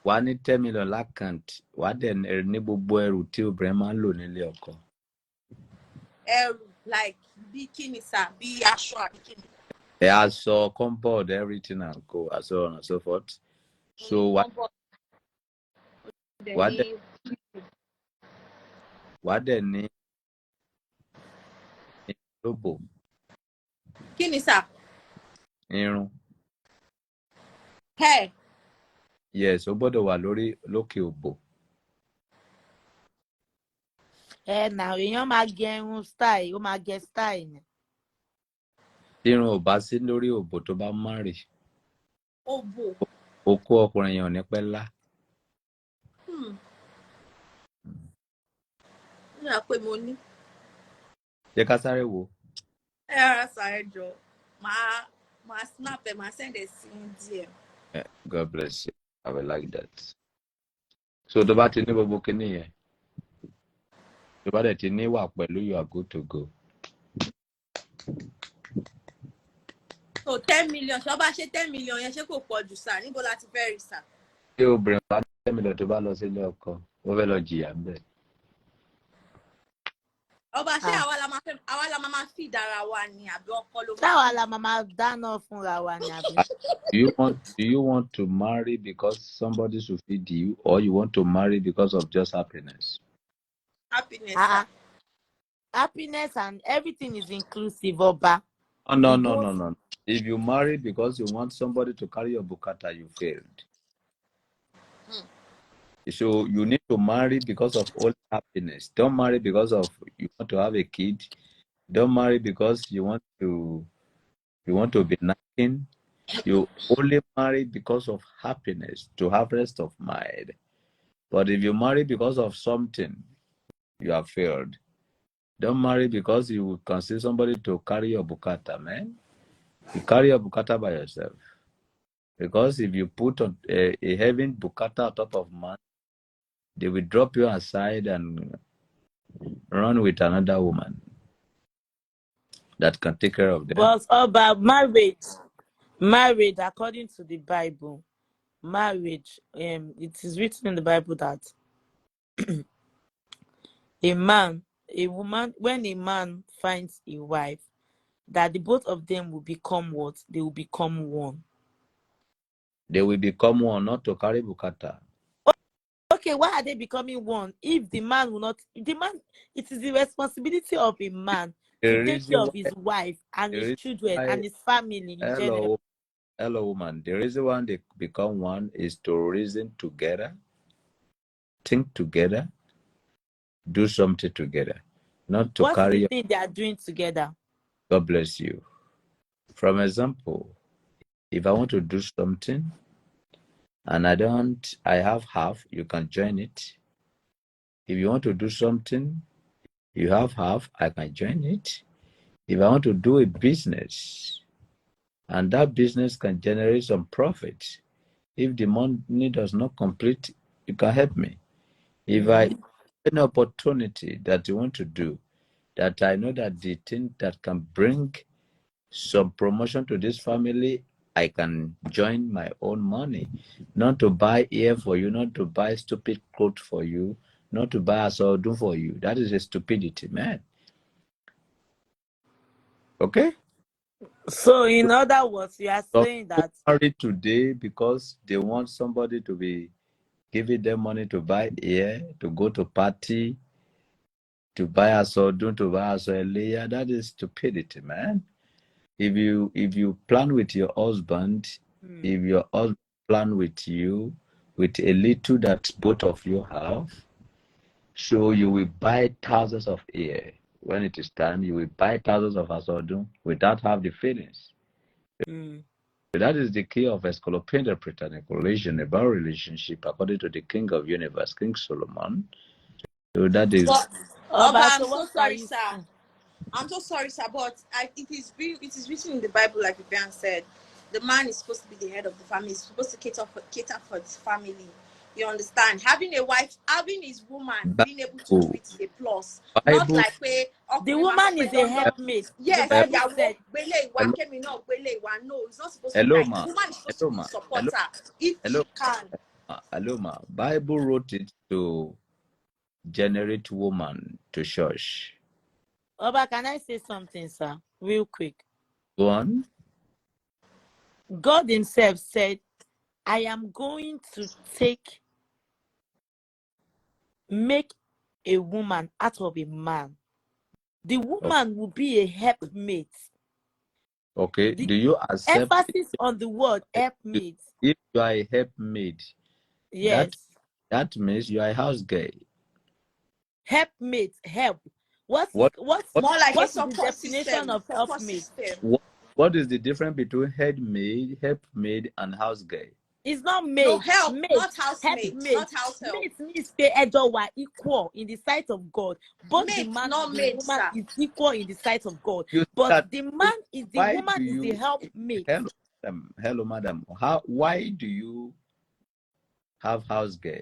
wàá ní 10 million lákàntì wàá dẹ̀ ní gbogbo ẹrù tí obìnrin máa ń lò nílé ọkọ.
Ẹrù like bí kíni sà bí aṣọ àbí kíni.
Aṣọ, comfort, everything and so on and so forth. So wàá dẹ̀ ní lóbò.
Kíni sà?
Irun.
Hair.
Yes, ó gbọ́dọ̀ wà lókè òbò.
Now èèyàn máa gẹ irun style, ó máa gẹ style ni.
Irun ò bá sí lórí òbò tó bá marry.
Òbò.
Okó ọkùnrin yẹn ò ní pẹ́ lá.
Ní àpé mo ní.
Jẹ́ ká sáré wò.
Rárá sáré jọ. Máa snap ẹ̀, máa send ẹ̀ sí díẹ̀.
God bless you. I will like that. So tó bá ti ní gbogbo kíní yẹn. Tó bá dẹ̀ ti ní wà pẹ̀lú you are good to go.
So 10 million, ṣọ́ bá ṣe 10 million yẹn ṣé kò pọ̀ jù sà, níbo la ti fẹ́ rí sà?
Ṣé obìnrin bá 10 million tó bá lọ sílé ọkọ, ó fẹ́ lọ jìyà ń bẹ̀.
Ọba ṣé àwa la máa feed ara wa ni àbí ọkọ ló máa?
Táwa la máa dáná fúnra wa ni àbí?
Do you want to marry because somebody should feed you, or you want to marry because of just happiness?
Happiness.
Happiness and everything is inclusive, Oba.
Oh, no. If you marry because you want somebody to carry your bukata, you failed. So you need to marry because of all happiness. Don't marry because of you want to have a kid. Don't marry because you want to be knacking. You only marry because of happiness, to have rest of mind. But if you marry because of something, you have failed. Don't marry because you consider somebody to carry your bukata, man. You carry your bukata by yourself. Because if you put a heavy bukata on top of man, they will drop you aside and run with another woman that can take care of them.
But about marriage, according to the Bible, marriage, it is written in the Bible that when a man finds a wife, that the both of them will become what? They will become one.
They will become one, not to carry bukata.
Okay, why are they becoming one? If the man will not, it is the responsibility of a man to take care of his wife and his children and his family in general.
Hello, woman. The reason why they become one is to reason together, think together, do something together, not to carry.
What's the thing they are doing together?
God bless you. For example, if I want to do something and I have half, you can join it. If you want to do something, you have half, I can join it. If I want to do a business and that business can generate some profit, if the money does not complete, you can help me. If I have an opportunity that you want to do, that I know that the thing that can bring some promotion to this family, I can join my own money. Not to buy ear for you, not to buy stupid clothes for you, not to buy a sowon for you. That is a stupidity, man. Okay?
So in other words, you are saying that
married today because they want somebody to be giving them money to buy ear, to go to party, to buy a sowon, to buy a sowon. That is stupidity, man. If you plan with your husband, if your husband plan with you, with a little that both of you have, so you will buy thousands of ear. When it is time, you will buy thousands of sowon without have the feelings. So that is the key of escaloping the Platonic relation, about relationship, according to the King of Universe, King Solomon. So that is.
I'm so sorry, sir. I'm so sorry, sir, but it is written in the Bible, like Vivian said. The man is supposed to be the head of the family. He's supposed to cater for his family. You understand? Having a wife, having his woman, being able to do it is a plus.
Bible,
not like
the woman is a helpmaid.
Yes,
the Bible said.
No, it's not supposed
hello,
to be like
ma.
the woman is supposed to be a supporter if
hello.
she can.
Aloma, Bible wrote it to generate woman to church.
Oba, can I say something, sir? Real quick.
Go on.
God himself said, I am going to make a woman out of a man. The woman will be a helpmate.
Okay.
The
Do you accept
emphasis on the word helpmate?
if you are a helpmate?
Yes.
That means you are a house girl.
Helpmate, help.
What
More like a
what is the
support
definition
system.
of helpmate?
What is the difference between helpmate, and house girl?
It's not maid.
No, help,
maid,
not housemate,
helpmate.
not house help.
Mate means they were equal in the sight of God. Both the
Mate,
man
not
and the
maid,
woman
sir.
is equal in the sight of God.
You
But
that-
the man is the
why
woman
do
is the
you
helpmate.
hello madam? Why do you have house girl?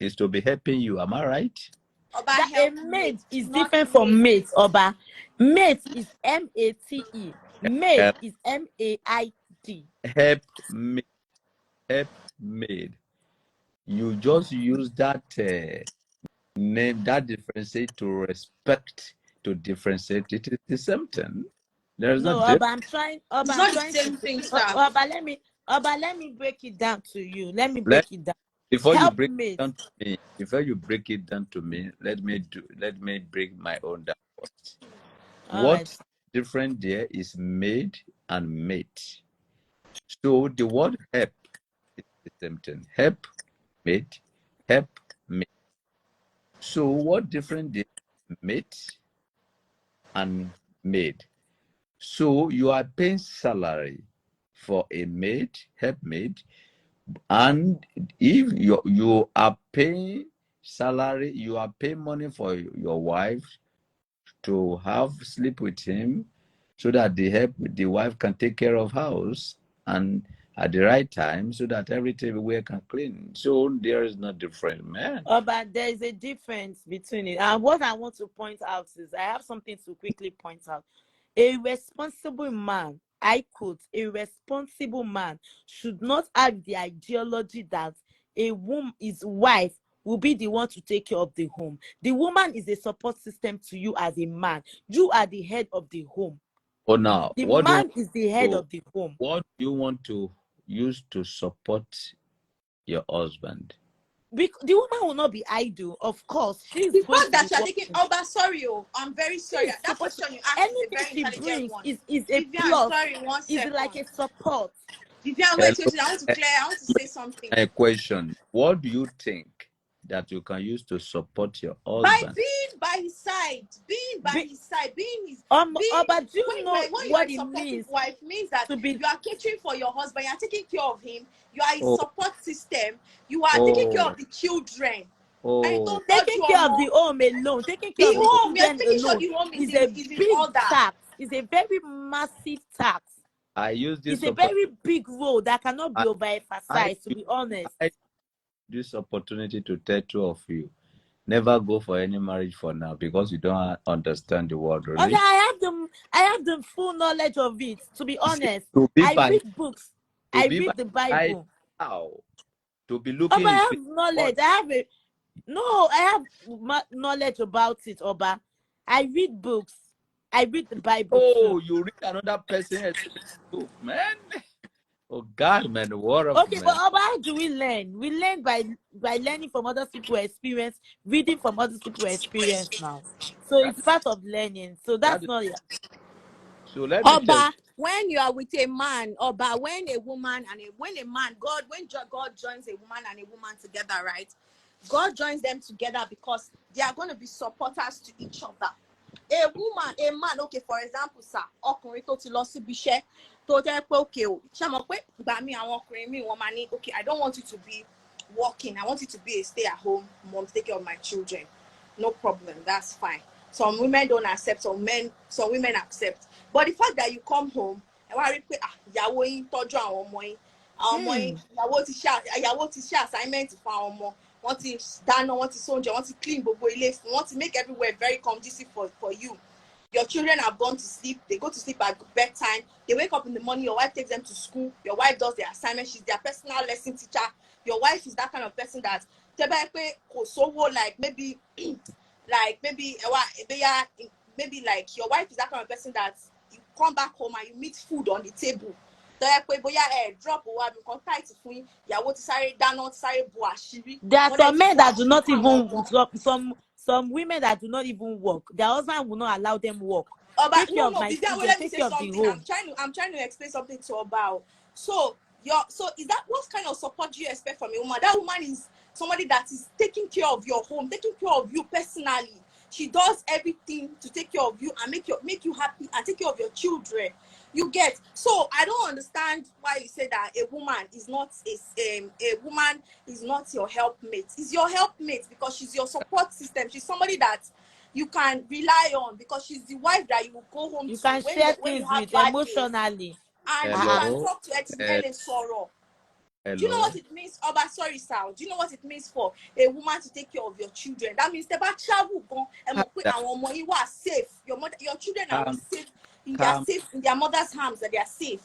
Is to be helping you, am I right?
Oba,
That a
help
maid is
not
different from
maid.
mate, Oba. Mate is MATE. Maid
Help,
is MAID.
helpmate. You just use that name, that differentiate to respect, to differentiate. It is the same thing. There is
No,
not
Oba, I'm trying.
It's
Oba, I'm
not the
trying
same
to.
thing, sir.
Oba, let me break it down to you. Let me
Let
break it down.
before you break it
Helpmate.
down to me. Before you break it down to me, let me break my own down first.
All right.
What different there is maid and mate. So the word help is the same thing. Help mate, help mate. So what different there is mate and maid? So you are paying salary for a maid, helpmate, and if you are paying salary, you are paying money for your wife to have sleep with him, so that the wife can take care of house and at the right time, so that everything everywhere can clean. So there is no different, man.
But there is a difference between it. And what I want to point out is I have something to quickly point out. A responsible man, I quote, a responsible man should not have the ideology that a woman, his wife, will be the one to take care of the home. The woman is a support system to you as a man. You are the head of the home.
Oh, now
The man is the head of the home.
what do you want to use to support your husband?
The woman will not be idle, of course. She's
The
going
fact
to
that
be
you're
working.
taking Oba, sorry, I'm very sorry.
She's
That
supposed
question you
to,
asked is a
anything
very
she
intelligent
brings
one.
is a
Vivian,
plus.
sorry, 1
Is
second.
like a support.
Vivian, wait, I want to say something.
A question. What do you think that you can use to support your
By
husband?
being by his side, being his
But do you
when
know
you're
what
a
it
supportive
means
wife, means that
to be
you are catering for your husband, you're taking care of him, you are his
Oh,
support system, you are taking care
oh,
of the children. I
oh,
don't
taking
you
care of
more.
the home alone? Taking care
The
of the
home, you're
children
making sure
alone
the home
is
is
a
in
big
order.
tax. It's a very massive tax.
I use this
It's a very big role that cannot be
I
overemphasized, to be honest.
this opportunity to tell two of you, never go for any marriage for now, because you don't understand the word
Okay,
really.
I have the full knowledge of it, to be honest.
To be
I
by
read books.
to
I
be by
read the
side
Bible.
now, to be
Oba,
looking
I
his
have
face.
knowledge. I have knowledge about it, Oba. I read books. I read the Bible
Oh,
too.
you read another person's book, man. Oh God, man, what up,
Okay, but
man?
Oba, how do we learn? We learn by learning from other people's experience, reading from other people's experience now. So it's part of learning. So
That
that's
is,
not it.
so let me tell you.
Oba, when you are with a man, Oba, when a woman and when God joins a woman and a woman together, right? God joins them together because they are going to be supporters to each other. A man, okay, for example, sir, ọkùnrin tó ti lọ síbi iṣẹ́ tó jẹ́ pé okay o, ṣé mo pé gbà mí àwọn ọkùnrin mi wọ́n máa ní okay, I don't want you to be working, I want you to be a stay-at-home mom, take care of my children. No problem, that's fine. Some women don't accept, some women accept. But the fact that you come home, ẹ wá rí pé ìyàwó yín tọ́jú àwọn ọmọ yín, ìyàwó ti ṣe assignment fún àwọn ọmọ, wọ́n ti dáná, wọ́n ti sóúnjẹ, wọ́n ti clean gbogbo ilé fún, wọ́n ti make everywhere very conducive for you. Your children have gone to sleep, they go to sleep at bedtime, they wake up in the morning, your wife takes them to school, your wife does their assignment, she's their personal lesson teacher,
your wife is that kind of person that like maybe maybe like your wife is that kind of person that you come back home and you meet food on the table. There are
some men that do not even some women that do not even work. Their husband will not allow them work. Take care of my children, take care of the home.
I'm trying to explain something to Oba. So is that what kind of support do you expect from a woman? That woman is somebody that is taking care of your home, taking care of you personally. She does everything to take care of you and make you happy and take care of your children. You get? So I don't understand why you say that a woman is not a woman is not your helpmate. Is your helpmate because she's your support system. She's somebody that you can rely on because she's the wife that you will go home
you
to
can
when
share
you
things
have
with
bad
emotionally.
days. And you can talk to Etimele Soro. Do you know what it means? Oba, sorry, Sal. Do you know what it means for a woman to take care of your children? That means the travel you are safe. Your children are safe in their mother's hands, that they are safe.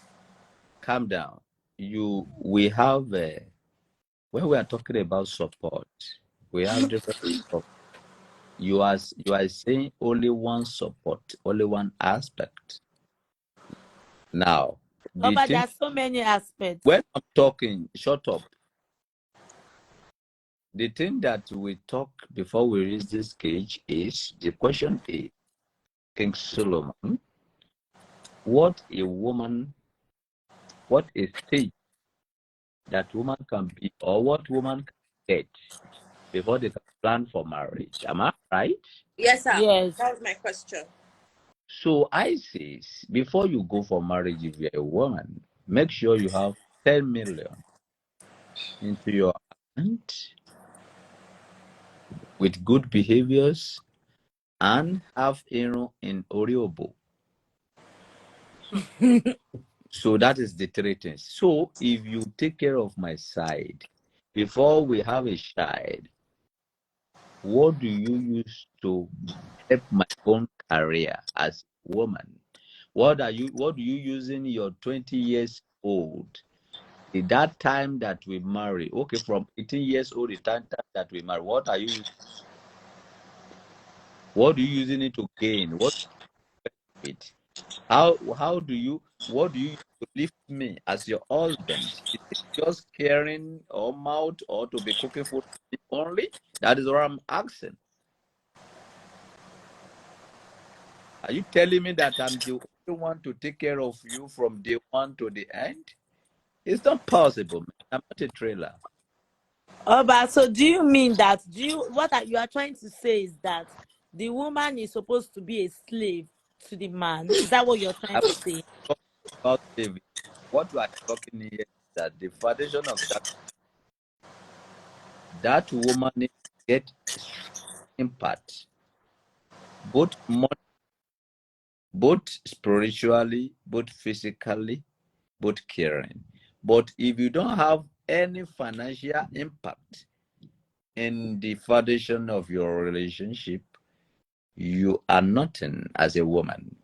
Calm down. We have when we are talking about support, we have different support. You are saying only one support, only one aspect. Now,
But there are so many aspects.
When I'm talking, shut up. The thing that we talk before we reach this stage is the question is, King Solomon, what a stage that woman can be, or what woman can get before they can plan for marriage. Am I right?
Yes, sir.
Yes.
That was my question.
So I say, before you go for marriage, if you're a woman, make sure you have 10 million into your account with good behaviors and have Aaron in Oriobo. So that is the three things. So if you take care of my side before we have a child, what do you use to help my own career as a woman? What do you use in your 20 years old? At that time that we marry, okay, from 18 years old, the time that we marry, what are you using it to gain? What it? What do you use to lift me as your husband? Is it just caring or mouth or to be cooking food only? That is what I'm asking. Are you telling me that I'm the only one to take care of you from day one to the end? It's not possible, man. I'm not a trailer.
But so do you mean that what you are trying to say is that the woman is supposed to be a slave to the man? Is that what you're trying to say?
About David, what we are talking here is that the foundation of that woman get impact, both money, both spiritually, both physically, both caring. But if you don't have any financial impact in the foundation of your relationship, you are nothing as a woman.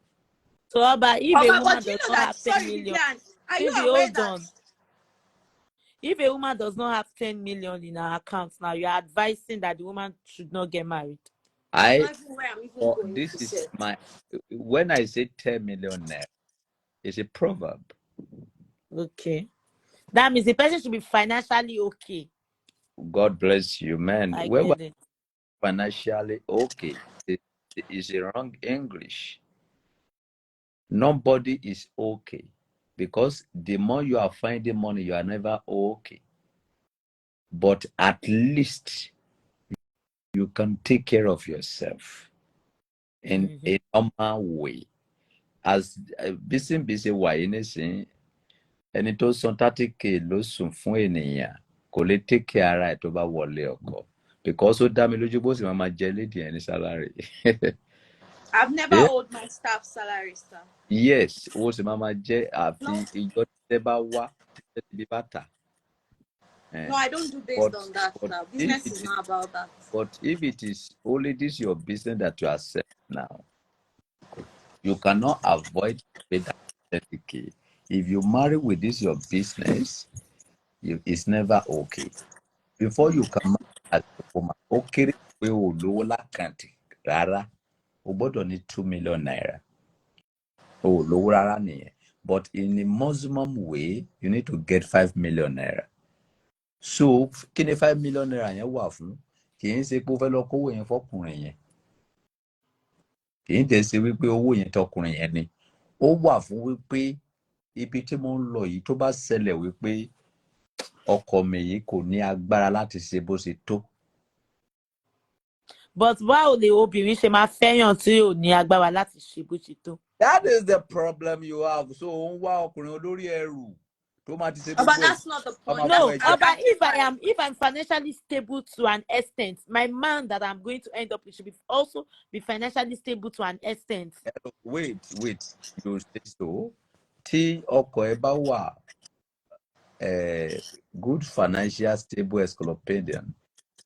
So, but if a woman does not have 10 million, if a woman does not have 10 million in her account now, you are advising that the woman should not get married.
This is when I say 10 million naira, it's a proverb.
Okay. That means the person should be financially okay.
God bless you, man.
When we're
financially okay, it's a wrong English. Nobody is okay because the more you are finding money, you are never okay. But at least you can take care of yourself in a normal way. As busy why anything, ẹni tó san 30k ló sùn fún ènìyàn kò lè take care ara ẹ̀ tó bá wọlé ọkọ because ó dá mi lójú bó sì máa jẹ lédi ẹni salary.
I've never owed my staff salary, sir.
Yes, owó sì máa jẹ àfi ìjọ tẹ́ bá wá títẹ́ ti bí bàtà.
No, I don't do based on that, sir. Business is not about that.
But if it is only this your business that you are selling now, you cannot avoid pay that 30k. If you marry with this your business, it's never okay. Before you can marry as a woman, ó kéré pé o lówó lákàntì rárá, o gbọ́dọ̀ ní 2 million naira. O lówó rárá nìyẹn. But in a maximum way, you need to get 5 million naira. So, kí ni 5 million naira yẹn wà fún? Kì í ṣe pé o fẹ́ lọ kówó yẹn fọkùnrin yẹn. Kì í dẹ̀ ṣe wípé owó yẹn tọkùnrin yẹn ni. Ó wà fún wípé ibi tí mo ń lọ yìí tó bá ṣẹlẹ̀ wípé ọkọ mi yìí kò ní agbára láti ṣe bó ṣe tó.
But báwo lè obìnrin ṣe máa fẹ́yàn tí ò ní agbára láti ṣe bó ṣe tó?
That is the problem you have. So ó ń wá ọkùnrin olórí ẹrù tó máa ti ṣe
But
gbogbo
that's not the point.
No,
That's
but if I'm financially stable to an extent, my man that I'm going to end up with should also be financially stable to an extent.
Wait, you say so. Tí ọkọ ẹ bá wà good financial stable encyclopedian,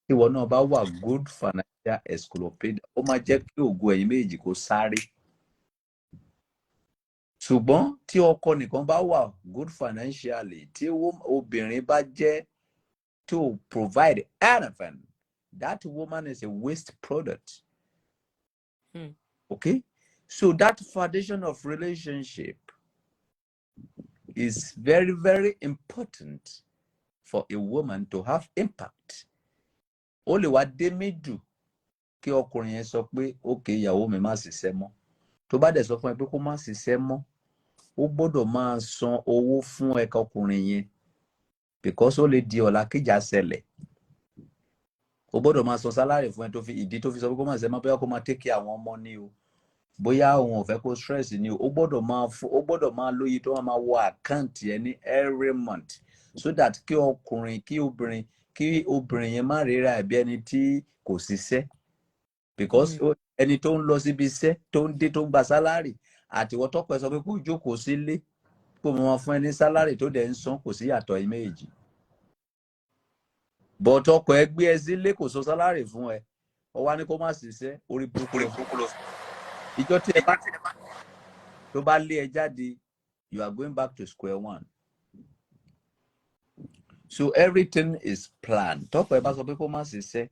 tí wọn náà bá wà good financial encyclopedian, ó máa jẹ́ kí ògo ẹ̀yin méjì kó sáré. Ṣùgbọ́n tí ọkọ nìkan bá wà good financially, tí obìnrin bá jẹ́ to provide anything, that woman is a waste product. Okay? So that foundation of relationship is very, very important for a woman to have impact. Ó lè wá dé méjì kí ọkùnrin yẹn sọ pé okay, ìyàwó mi má ṣiṣẹ́ mọ́. Tó bá dẹ̀ sọ fún ẹ pé kó má ṣiṣẹ́ mọ́, ó gbọ́dọ̀ máa san owó fún ẹ̀ka ọkùnrin yẹn because ó lè di ọ̀la kíjà ṣẹlẹ̀. Ó gbọ́dọ̀ máa san salary fún ẹ tó fi ìdí tó fi sọ pé kó má ṣiṣẹ́ mọ́, bóyá kó máa take care àwọn ọmọ ni o, bóyá òun ò fẹ́ kó stress ni o, ó gbọ́dọ̀ máa lóye tó máa wọ àkáǹtì ẹ ní every month so that kí obìnrin yẹn má ríra ẹ̀bí ẹni tí kò ṣiṣẹ́ because ẹni tó ń lọ síbi iṣẹ́ tó ń dé tó ń gba sálárì àti ìwọ tọ́kọ ẹ sọ pé kó jókòó sílé kó máa fún ẹ ní sálárì tó dẹ̀ ń san, kò sí yàtọ̀ ẹ méjì. But ọkọ ẹ gbé ẹ sílé kò sọ sálárì fún ẹ, ó wá ní kó má ṣiṣẹ́, orí burúkú lọ. Ìjọ tí ẹ bá tó bá lé ẹ jáde, you are going back to square one. So everything is planned. Tọ́kọ ẹ bá sọ pé kó má ṣiṣẹ́,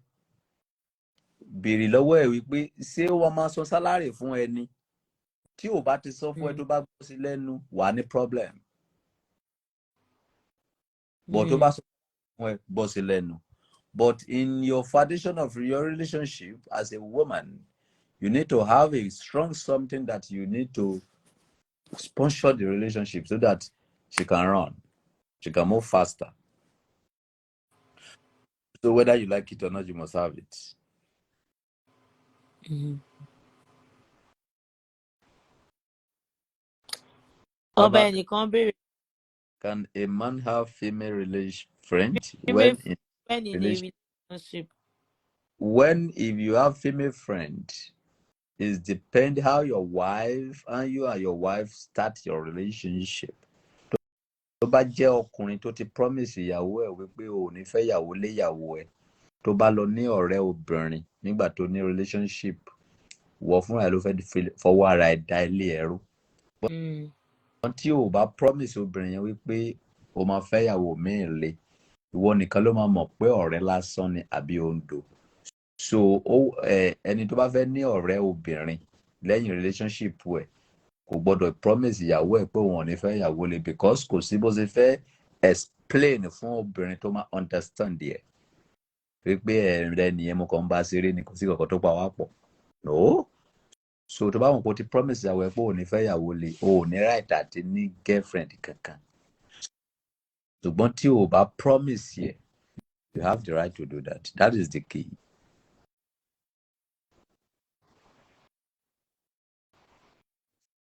béèrè lọ́wọ́ ẹ wípé ṣé wọ́n máa san sálárì fún ẹ ni? Tí ò bá ti sọ fún ẹ tó bá gbọ́ sí lẹ́nu, wà ní problem. But tó bá sọ fún ẹ, gbọ́ sí lẹ́nu. But in your foundation of your relationship as a woman, you need to have a strong something that you need to sponsor the relationship so that she can run, she can move faster. So whether you like it or not, you must have it. Can a man have female friend when in a relationship? When if you have female friend, it depends how your wife and your wife start your relationship. Tó bá jẹ́ ọkùnrin tó ti promise ìyàwó ẹ̀ wípé o ò ní fẹ́ ìyàwó lé ìyàwó ẹ̀, tó bá lọ ní ọ̀rẹ́ obìnrin nígbà tó ní relationship, wọ fúnra ẹ̀ ló fẹ́ fọwọ́ ara ẹ̀ dá ilé ẹ̀rú. Wọ́n tí o bá promise obìnrin yẹn wípé o máa fẹ́ ìyàwó míì lé, ìwọ nìkan ló máa mọ̀ pé ọ̀rẹ́ lásán ni àbí ondo. So ẹni tó bá fẹ́ ní ọ̀rẹ́ obìnrin lẹ́yìn relationship ẹ̀ kò gbọ́dọ̀ promise ìyàwó ẹ̀ pé òun ò ní fẹ́ ìyàwó lé because kò sí bó ṣe fẹ́ explain fún obìnrin tó máa understand ẹ̀ wípé ẹ̀rẹ́ nìyẹn mo kàn ń bá ṣeré ni kò sí kankan tó pa wá pọ̀. No. So tó bá wọn kò ti promise ìyàwó ẹ̀ pé òun ò ní fẹ́ ìyàwó lé, o ò ní right àti ní girlfriend kankan. Ṣùgbọ́n tí o bá promise yẹ, you have the right to do that. That is the key.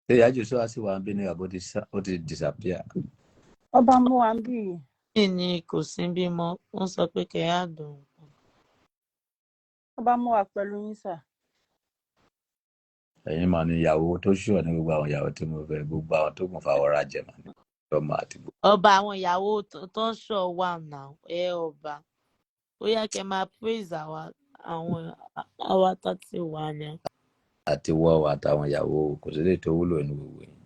Ṣé ìyá Jésù wá sí wa ń bí ní àbó ó ti disappear?
Ọba mú wa ń bí.
Kí ni kò sí bímọ? Wọ́n sọ pé kẹ́ á dùn.
Ọba mú wa pẹ̀lú yín sà.
Ẹ̀yin mà ní ìyàwó tó ṣùọ̀ ní gbogbo àwọn ìyàwó tí mo fẹ́, gbogbo àwọn tó kún fáwọn ọ̀rá jẹ mà ní ọmọ àti gbogbo.
Ọba àwọn ìyàwó tó ń ṣọ wà náà ọba. Ó yẹ kẹ́ máa praise àwa tó ti wà ní.
Àti wọ́ àtàwọn ìyàwó kò sí lè tó wúlò ní gbogbo yìí.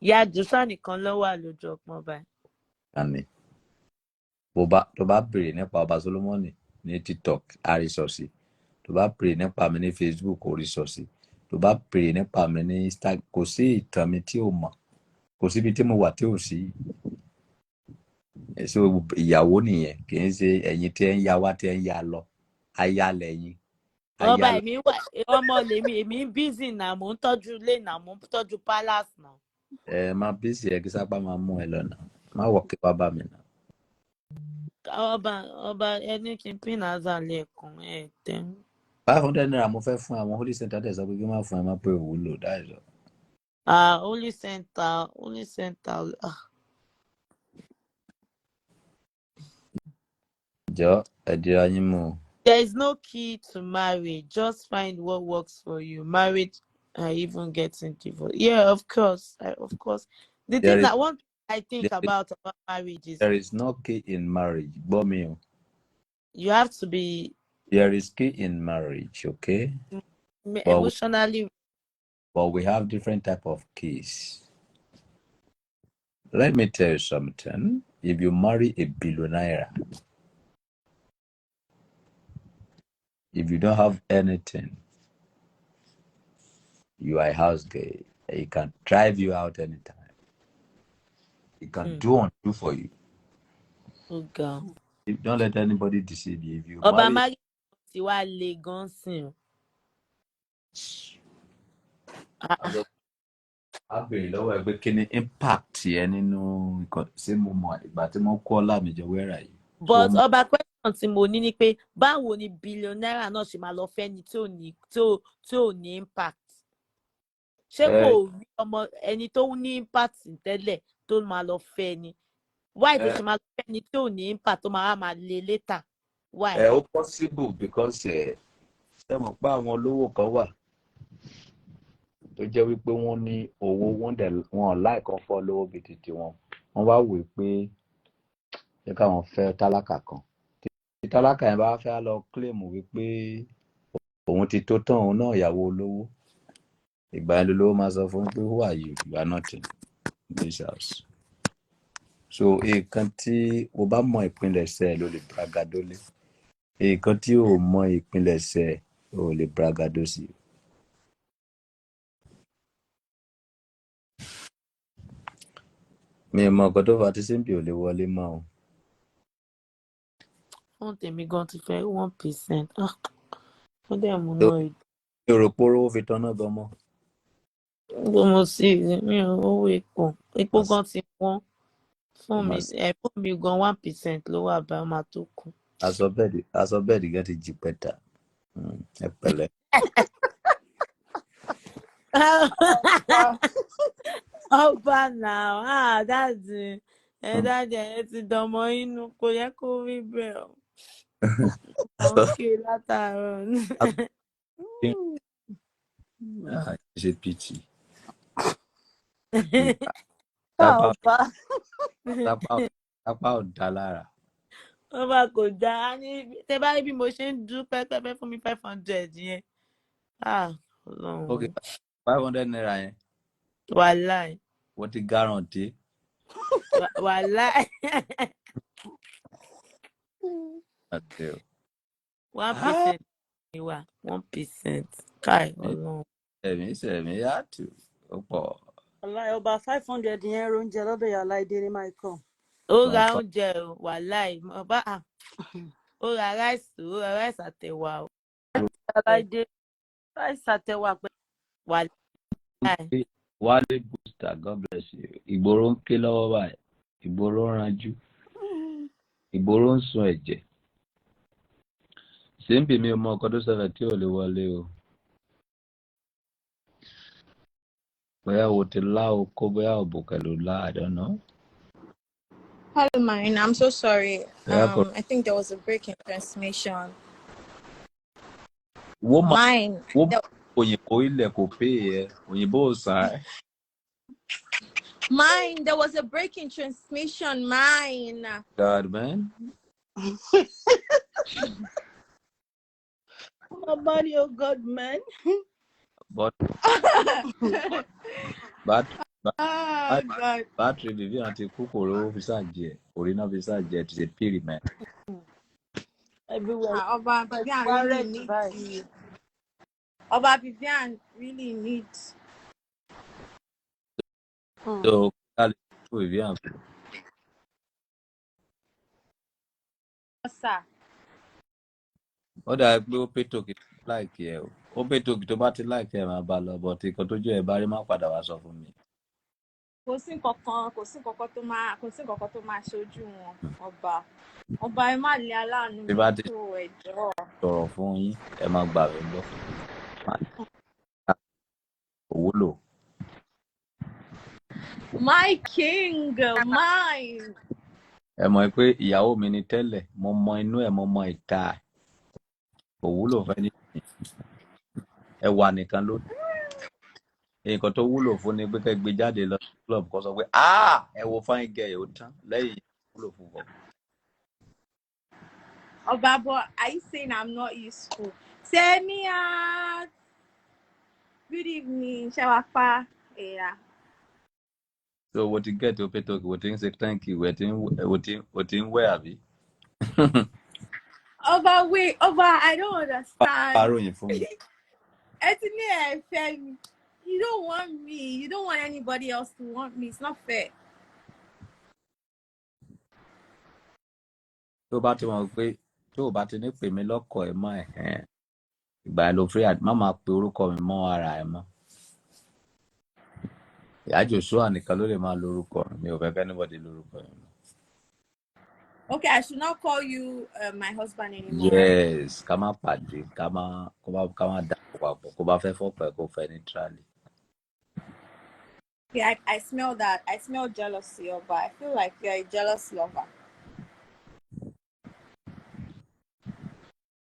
Ìyá Jùsà nìkan ló wà lójú ọpọ́n báyìí.
Àmín. tó bá béèrè nípa Ọba Solomon ní TikTok àrísọ̀sì, tó bá béèrè nípa mi ní Facebook orísọ̀sì, tó bá béèrè nípa mi ní Instagram, kò sí ìtàn mi tí ò mọ̀, kò síbi tí mo wà tí ò sí. So ìyàwó nìyẹn, kì í ṣe ẹ̀yin tí ẹ ń ya wá tí ẹ ń ya lọ, aya lẹ́yìn.
Ọba èmi wà ọmọ lèmi èmi busy náà mò ń tọ́jú ilé náà mò ń tọ́jú palace náà.
Má bísí ẹ kí sápá máa mú ẹ lọ́nà, má wọ̀ kí wá bá mi náà.
Ọba ẹni kí n pín àzà lẹ́ẹ̀kan ẹ̀ tẹ́.
500 naira mo fẹ́ fún àwọn Holy Center tẹ̀ sọ pé kí n má fún ẹ má pé òwúlò dáìsọ.
Holy Center.
Jọ ẹ̀dẹ̀ ayé mu.
There is no key to marriage. Just find what works for you. Marriage, even getting divorced. Yeah, of course. The thing that one I think about marriage is
there is no key in marriage. Bomio.
You have to be.
There is key in marriage, okay?
Emotionally.
But we have different type of keys. Let me tell you something. If you marry a billionaire, if you don't have anything, you are a house girl. He can drive you out anytime. He can do for you.
Oh God.
Don't let anybody deceive you. If you
marry, you are legal.
A béèrè lọ́wọ́ ẹ pé kí ni impact ẹ nínú ṣé mo mọ̀ ìgbà tí mo kọ́ Ọlámìjọ wẹ́rà yìí.
But ọba question tí mo ní ni pé báwo ni billionaire náà ṣe máa lọ fẹ́ ni tí ò ní impact? Ṣé kò rí ọmọ ẹni tó ní impact tẹ́lẹ̀ tó máa lọ fẹ́ ni? Why tó ṣe máa lọ fẹ́ ni tí ò ní impact tó máa lé later? Why?
Ó possible because ṣé mo pa àwọn olówó kan wà tó jẹ́ wípé wọ́n ní owó wọn láìkan fọ́ lówó bíi títí wọn wá wò pé ṣé káwọn fẹ́ tálákà kan tí tálákà yẹn bá fẹ́ lọ claim wípé òun ti tó tán òun náà ìyàwó olówó ìgbà yẹn lólówó máa sọ fún pé who are you? You are nothing in this house. So nǹkan tí o bá mọ ìpilẹ̀ṣẹ̀ ló lè bragado lé, nǹkan tí o mọ ìpilẹ̀ṣẹ̀ o lè bragado sí. Mi mọ ọkọ tó fà tí Simbi ò lè wọlé mọ́ o.
Fún tèmi gan ti fẹ́ 1%. Fún dẹ̀ mú náà ìdí.
Mi ò rò pé owó fi tán náà gan mọ́.
Mo sì mi ò owó epo gan ti wọ́n fún mi gan 1% ló wà bá máa tó kù.
Aṣọ bẹ́ẹ̀dì gan ti jí pẹ́ta. Ẹ pẹ̀lẹ́.
Ọba now, dáàdì ẹ ti dọmọ inú kò yẹ kó rí bẹ́ẹ̀ o. Okay, látàárọ̀.
Ṣe pìtì. Tápá ò dá lára.
Ọba kò dá ní tẹ bá rí bí mo ṣe ń dúpẹ́ pẹ́pẹ́ fún mi 500 yẹn. Ọlọ́run.
Okay, 500 naira yẹn.
Wàláì.
Wọ́n ti guarantee.
Wàláì. 1% ni wà 1%. Káì Ọlọ́run.
Ẹ̀mí yá tù ó pọ̀.
Wàláì ọba 500 yẹn oúnjẹ lọ́dọ̀ ìyá Láìdé ní Michael.
Ó ra oúnjẹ o, wàláì. Ọba ó ra ráìsì àtẹ̀wà o.
Láìdé ráìsì àtẹ̀wà pẹ̀lú
wàláì.
Wálé booster, God bless you. Ìgboro ń ké lọ́wọ́ báyìí. Ìgboro ń ranjú. Ìgboro ń sun ẹ̀jẹ̀. Simbi mi ò mọ ọkọ tó ṣẹlẹ̀ tí ò lè wọlé o. Bóyá o ti lá oko, bóyá òbùkẹ́ ló lá, I don't know.
Hello, mine. I'm so sorry. I think there was a break in transmission. Mine.
Òyìnbó ilẹ̀ kò pé ẹ. Òyìnbó ò sá.
Mine. There was a break in transmission. Mine.
God, man.
Nobody, oh God, man.
But
Oh God.
Battery Vivian ti kú kò rówó fi ṣàjẹ́ orí náà fi ṣàjẹ́ ti ṣe pírì mẹ́.
Everywhere.
Ọba Vivian
One
really
red
needs
device.
you. Ọba Vivian really needs.
So ká lè kú Vivian kú.
Sir.
Ó dàbí pé ó pé tòkì láìkí ẹ o. Ó pé tòkì tó bá ti láìkí ẹ máa bá lọ bọ̀ tí nǹkan tójú ẹ bá rí má padà wá sọ fún mi.
Kò sí nǹkankan tó máa ṣojú wọn. Ọba ẹ má lé aláàánú
Tí
mi
bá ti
kúrò ẹjọ́.
sọ̀rọ̀ fún yín ẹ máa gbà mí gbọ́. Òwúlò.
My king, mine.
Ẹ mọ̀ pé ìyàwó mi ni tẹ́lẹ̀ mo mọ inú ẹ̀ mo mọ ìta ẹ̀. Òwúlò fẹ́ ní ẹwà nìkan ló nǹkan tó wúlò fún ni pé kẹ́ gbé jáde lọ sí club kó sọ pé ẹ wo fine girl ó tán lẹ́yìn wúlò fún wọn.
Ọba, but are you saying I'm not useful? Send me out. Good evening, Shawapa. Yeah.
So what you get to pay talk, what you say thank you, what in where àbí?
Ọba, wait, I don't understand.
Pàròyìn fún mi.
You don't want me. You don't want anybody else to want me. It's not fair.
Tó bá ti mọ̀ pé tó o bá ti ní pè mí lọ́kọ̀ ẹ̀ mọ́ ẹ̀ ìgbà ẹ̀ ló free àti má máa pe orúkọ mi mọ́ ara ẹ̀ mọ́. Ìyá Joshua nìkan ló lè máa lórúkọ mi ò fẹ́ kẹ́ anybody lórúkọ mi mọ́.
Okay, I should not call you my husband anymore.
Yes, ká má pàdé, ká má dà papọ̀, kó bá fẹ́ fọ́pẹ́ kó fẹ́ neutrally.
Yeah, I smell that. I smell jealousy, Oba. I feel like you're a jealous lover.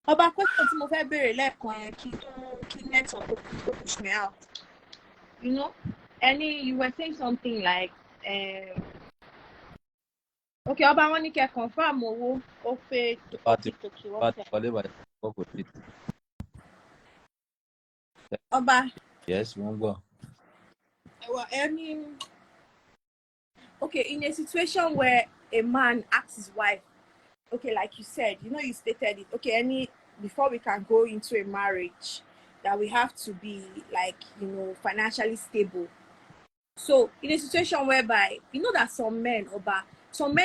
Oba, question tí mo fẹ́ béèrè lẹ́ẹ̀kan yẹn kí network tó push me out. You know, you were saying something like, okay, Oba, wọ́n ní kẹ́ confirm owó ó fẹ́ tókì wọ́n fẹ́. Oba.
Yes, wọ́n gbọ́.
Well, okay, in a situation where a man asks his wife, okay, like you said, you stated it, okay, before we can go into a marriage, that we have to be like, financially stable. So in a situation whereby, that some men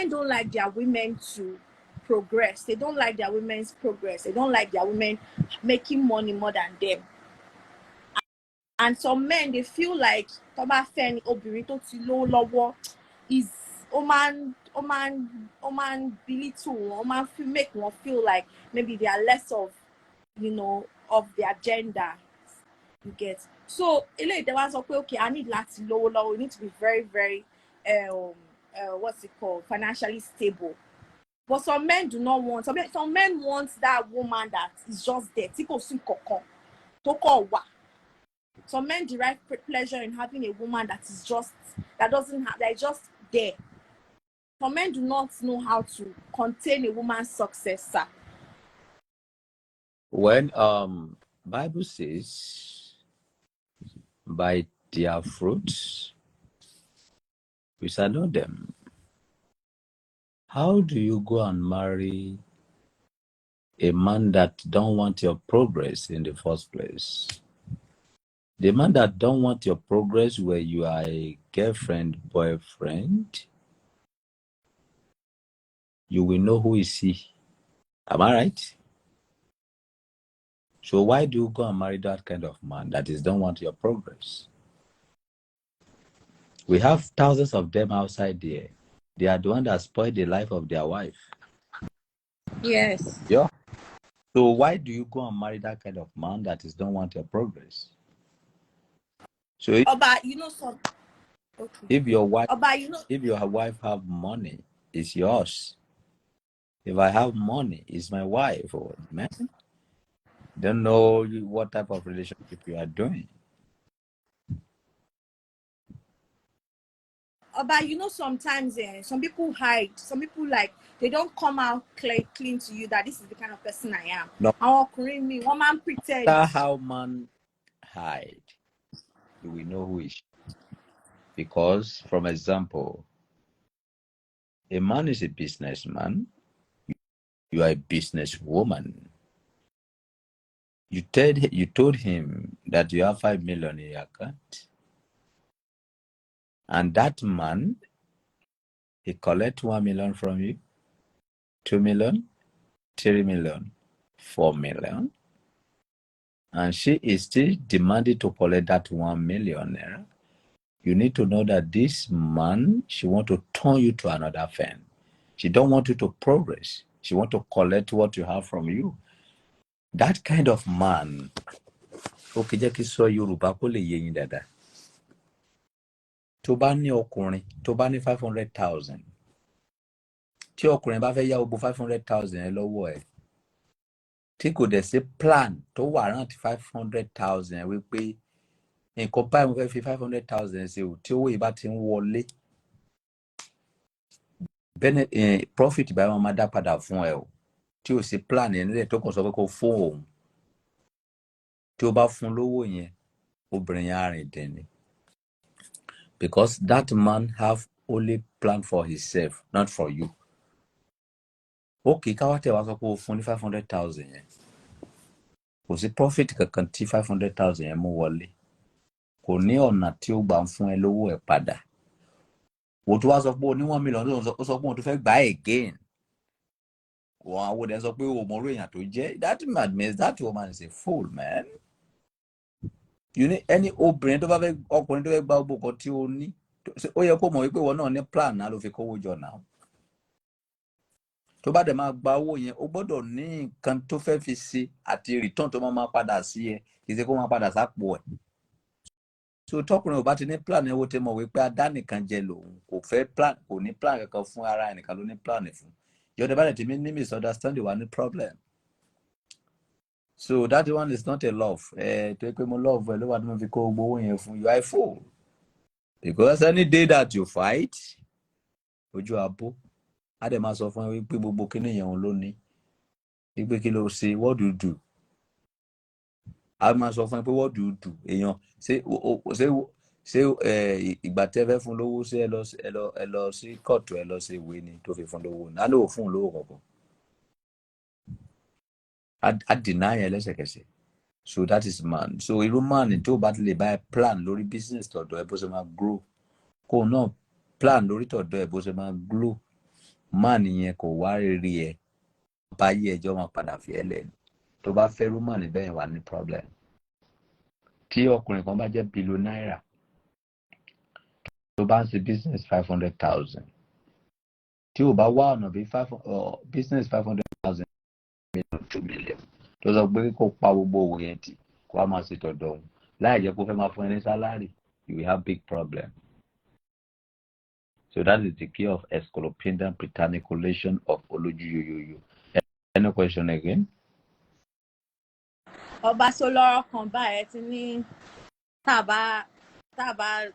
don't like their women to progress. They don't like their women's progress. They don't like their women making money more than them. And some men, they feel like Toba Fen Obiri to low lower is Oman belittle, Oman make one feel like maybe they are less of of their gender. You get. So they want to say, okay, I need lots low, we need to be very, very what's it called? Financially stable. But some men do not want some men want that woman that is just there. Some men derive pleasure in having a woman that is just there. Some men do not know how to contain a woman's success, sir.
When Bible says, by their fruits we shall know them. How do you go and marry a man that don't want your progress in the first place? The man that don't want your progress where you are a girlfriend, boyfriend, you will know who is he. Am I right? So why do you go and marry that kind of man that don't want your progress? We have thousands of them outside there. They are the one that spoil the life of their wife.
Yes.
Yeah. So why do you go and marry that kind of man that don't want your progress? So if your wife, if your wife have money, it's yours. If I have money, it's my wife. Or man, don't know what type of relationship you are doing.
But sometimes some people hide. Some people they don't come out clean to you that this is the kind of person I am.
No.
One man pretend.
That's how man hide. You will know who is she. Because, from example, a man is a businessman, you are a businesswoman. You told him that you have 5 million in your account, and that man, he collect 1 million from you, 2 million, 3 million, 4 million, and she is still demanding to collect that 1 million naira. You need to know that this man, she want to turn you to another fan. She don't want you to progress. She want to collect what you have from you. That kind of man, okay, jẹ́ kí sọ Yorùbá kó lè yé yín dáadáa. Tó bá ní ọkùnrin, tó bá ní 500,000, tí ọkùnrin bá fẹ́ yá gbogbo 500,000 ẹ lọ́wọ́ ẹ̀, tí kò dẹ̀ sí plan tó wà rántí 500,000 wípé nǹkan báyìí mo fẹ́ fi 500,000 ṣe o, tí owó yìí bá ti ń wọlé, profit báyìí wọn máa dá padà fún ẹ o, tí o sì plan yẹn nílẹ̀ tó kàn sọ pé kó fún òun, tí o bá fún lówó yẹn, obìnrin yẹn á rìn dín ni. Because that man have only plan for himself, not for you. Okay, káwá tẹ̀ wá sọ pé o fún ní 500,000 yẹn, kò sí profit kankan tí 500,000 yẹn mú wọlé, kò ní ọ̀nà tí ó gbà ń fún ẹ lówó ẹ padà. Wò tó wá sọ pé o ní 1 million, ó sọ pé òun tó fẹ́ gbà again. Wọ́n àwọn ọdẹ sọ pé o mọ̀ orí èèyàn tó jẹ́. That man means that woman is a fool, man. You need any obìnrin tó bá fẹ́, ọkùnrin tó fẹ́ gba gbogbo kan tí o ní, ó yẹ kó mọ̀ wípé wọn náà ní plan náà ló fi kówó jọ náà. Tó bá dẹ̀ máa gba owó yẹn, o gbọ́dọ̀ ní nǹkan tó fẹ́ fi ṣe àti return tó máa padà sí ẹ, kì í ṣe kó máa padà sápò ẹ̀. So tọkùnrin ò bá ti ní plan ẹ wo tẹ mọ̀ wípé adánìkan jẹ lòun, kò fẹ́ plan, kò ní plan kankan fún ara ẹnìkan ló ní plan fún. Yọ̀dẹ̀ bá dẹ̀ ti ní misunderstanding wà ní problem. So that one is not a love. To yẹ pé mo love ẹ ló wà ní mo fi kó gbogbo owó yẹn fún, you are a fool. Because any day that you fight, ojú abó, á dẹ̀ máa sọ fún ẹ wípé gbogbo kíní yẹn òun ló ní. Wípé kí ló ṣe, what do you do? Á máa sọ fún ẹ pé what do you do? Èèyàn ṣé ìgbà tẹ́ fẹ́ fún lówó ṣé ẹ lọ sí kóòtù ẹ lọ ṣe ìwé ni tó fi fún lówó ní. Á lóò fún lówó kankan. Á deny ẹ lẹ́sẹ̀kẹsẹ̀. So that is man. So irú man tó bá ti lè bá ẹ plan lórí business tọ̀dọ̀ ẹ bó ṣe máa grow, kó náà plan lórí tọ̀dọ̀ ẹ bó ṣe máa grow, man yẹn kò wá rí ẹ, bá yí ẹjọ́ máa padà fi ẹ lẹ́nu. Tó bá fẹ́ irú man bẹ́ẹ̀ wà ní problem. Tí ọkùnrin kan bá jẹ́ billionaire, tó bá ń ṣe business 500,000, tí ò bá wá ọ̀nà bí business 500,000 million 2 million, tó sọ pé kó pa gbogbo owó yẹn tì kó wá máa ṣe tọ̀dọ̀ òun láì jẹ́ kó fẹ́ máa fún ẹ ní salary, you will have big problem. So that is the key of escolopian pretaniculation of Olojuyoyoyo. Any question again?
Ọba Solomon kan báyẹn ti ní tàbá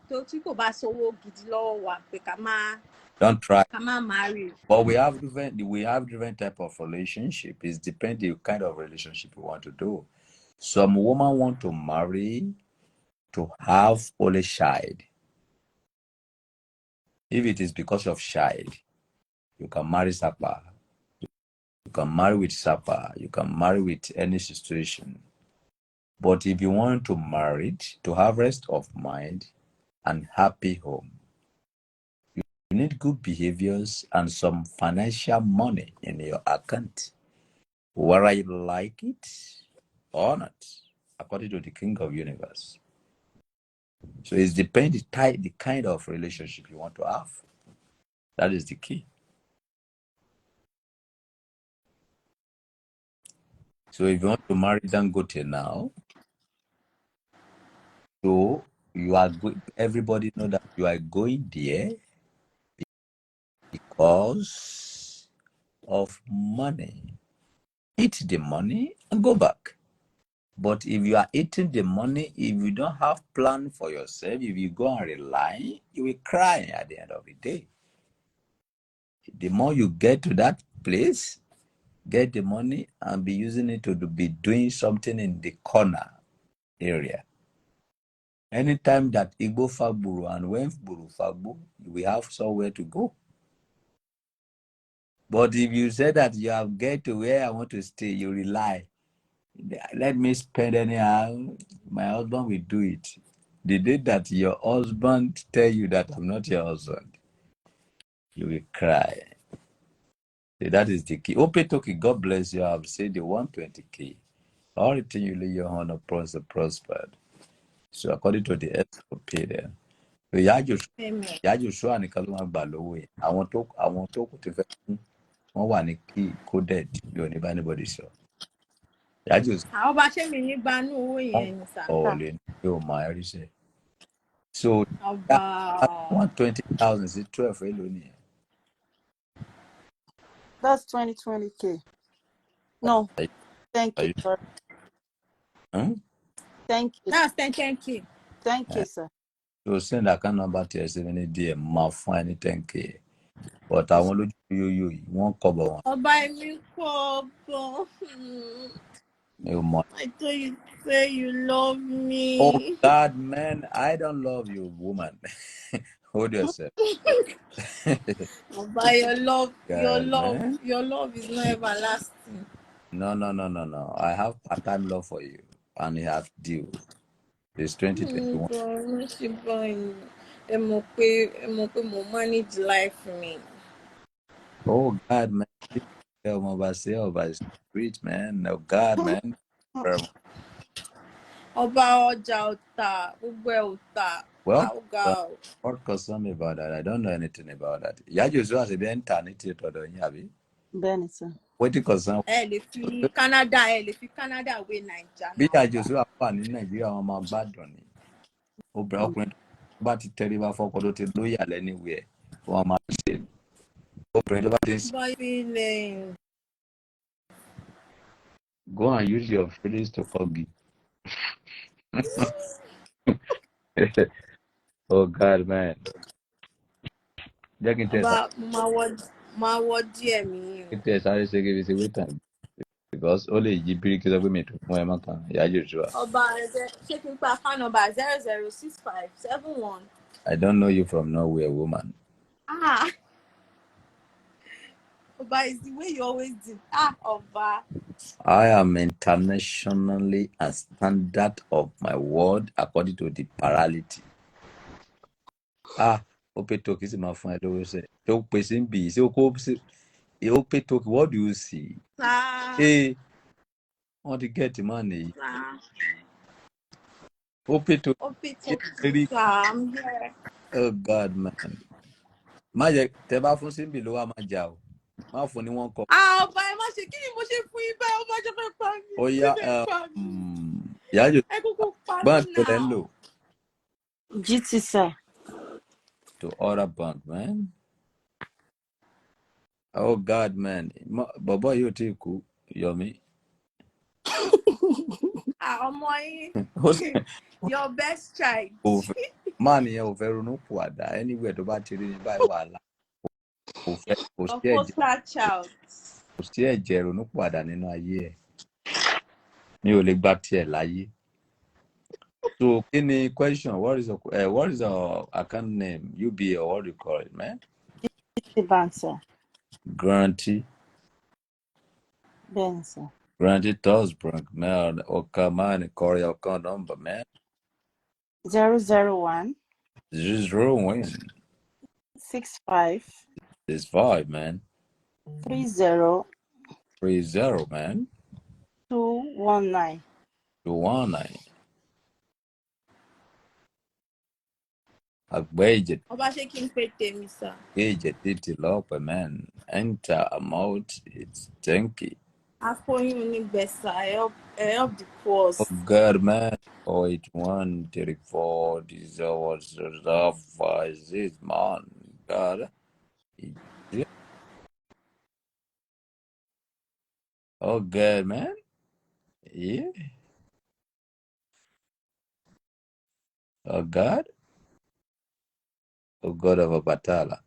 tó tí kò bá sówó gidi lọ́wọ́ wa pé
don't try.
ká má marry.
But we have different type of relationship. It's depending the kind of relationship you want to do. Some women want to marry to have only child. If it is because of child, you can marry Sapa. You can marry with Sapa. You can marry with any situation. But if you want to marry to have rest of mind and happy home, you need good behaviors and some financial money in your account, whether you like it or not, according to the King of Universe. So it's depending the kind of relationship you want to have. That is the key. So if you want to marry Dangote now, so you are everybody know that you are going there because of money. Eat the money and go back. But if you are eating the money, if you don't have plan for yourself, if you go and rely, you will cry at the end of the day. The more you get to that place, get the money and be using it to be doing something in the corner area. Anytime that Igbo Fagburu and when Buru Fagbu, we have somewhere to go. But if you say that you have get to where I want to stay, you rely. Let me spend anyhow. My husband will do it. The day that your husband tell you that I'm not your husband, you will cry. So that is the key. Opetoki, God bless you. I've said the 120K. Everything you lay your hand upon is prospered. So according to the SOP there. So Ìyá Joshua nìkan ló máa gbà lówó yẹn. Àwọn tó kù ti fẹ́ fún wọn wà ní kí coded bí ò ní bá anybody sọ. Ìyá Joshua.
Àwọn bá ṣe mi ní gbanú owó yẹn ni sà.
Ọ̀lẹ́ ni yóò máa rí sẹ́. So
Ọba.
120,000 sí 12 èlò nìyẹn.
That's 20K. No, thank you. Sorry. Thank you.
That's 10K.
Thank you, sir.
So send account number to your 70 DM. Ma fún ẹni 10K. But àwọn olójú yóyó yìí wọ́n kọ́bọ̀ wọn.
Ọba èmi kọ́ ọ̀bọ̀.
Mi ò mọ̀.
I thought you say you love me.
Oh God, man, I don't love you, woman. Hold yourself.
Ọba, your love is not everlasting.
No. I have part-time love for you, and you have due. It's 2021.
Ẹ mọ̀ pé mo manage life mi.
Oh God, man. Ọba is rich, man. Oh God, man.
Ọba ọjà ọ̀tà, gbogbo ẹ̀ ọ̀tà.
Well, what concern me about that? I don't know anything about that. Ìyá Joshua ṣe bí ẹ̀ ń tà ní tí tọ̀dọ̀ yín àbí?
Bẹ́ẹ̀ni, sir.
What do you concern?
Ẹ lè fi Canada wé Naija.
Bí ìyá Joshua wà ní Nàìjíríà, wọn máa gbádùn ni. Ọkùnrin tó bá ti tẹríba fọ́kọ tó ti lóyà lẹ́niwẹ̀ wọn máa ṣe. Obìnrin tó bá ti ń go and use your feelings to forgive. Oh God, man. Jẹ́ kí n tẹ̀
Ọba máa wọ díẹ̀ mi.
Kí n tẹ̀ sáré ṣe kí n fi ṣe wait time because ó lè yí bíríkì sọ pé mi tún fún ẹ mọ́ kan Ìyá Joshua.
Ọba ṣé kí n pa account number 006571.
I don't know you from nowhere, woman.
Oba, is the way you always do. Oba.
I am internationally a standard of my word according to the parality. Opetoki sì máa fún ẹ lówó sẹ. Tó pèsè ń bì í sí okó sí. Opetoki, what do you see? Hey, wọ́n ti get money. Opetoki.
I'm here.
Oh God, man. Má jẹ́ tẹ́ bá fún síbì ló wá máa jà o. Má fún ní wọ́n kọ.
Ọba ẹ má ṣe kí ni mo ṣe fún yín báyìí ọba jẹ́ fẹ́ pa mí.
Ó yá Ìyá Joshua.
Ẹ kúkú pa mí
Band tó lẹ́ ń lò.
GT, sir.
To order band, man. Oh God, man. Bọ̀bọ̀ yóò tí kú Yomi.
Ọmọ yín. Your best child.
Máà nìyẹn ò fẹ́ ronú pùwàdà anywhere tó bá ti rí ní báyìí wàhálà. Kò sí ẹ̀jẹ̀ ronú pùwàdà nínú ayé ẹ̀. Mi ò lè gba tiẹ̀ láyé. So, kí ni question? What is your account name? UBA or what do you call it, man?
GT Bank, sir.
Guarantee.
Bẹ́ẹ̀ni, sir.
Guarantee Tosbrunk, man. Okamani, call your account number, man.
001
001
65
65, man. 30, man.
219.
219. Agbaye.
Ọba ṣé kí n pè tèmi sà.
Agbaye títí lọ́pẹ̀, man. Enter amount, it's 10K.
Afọyín onígbẹ̀sà help the poor.
Oh God, man. 08134 this was this man. God. Oh God, man. Yeah. Oh God. Oh God of a Batala.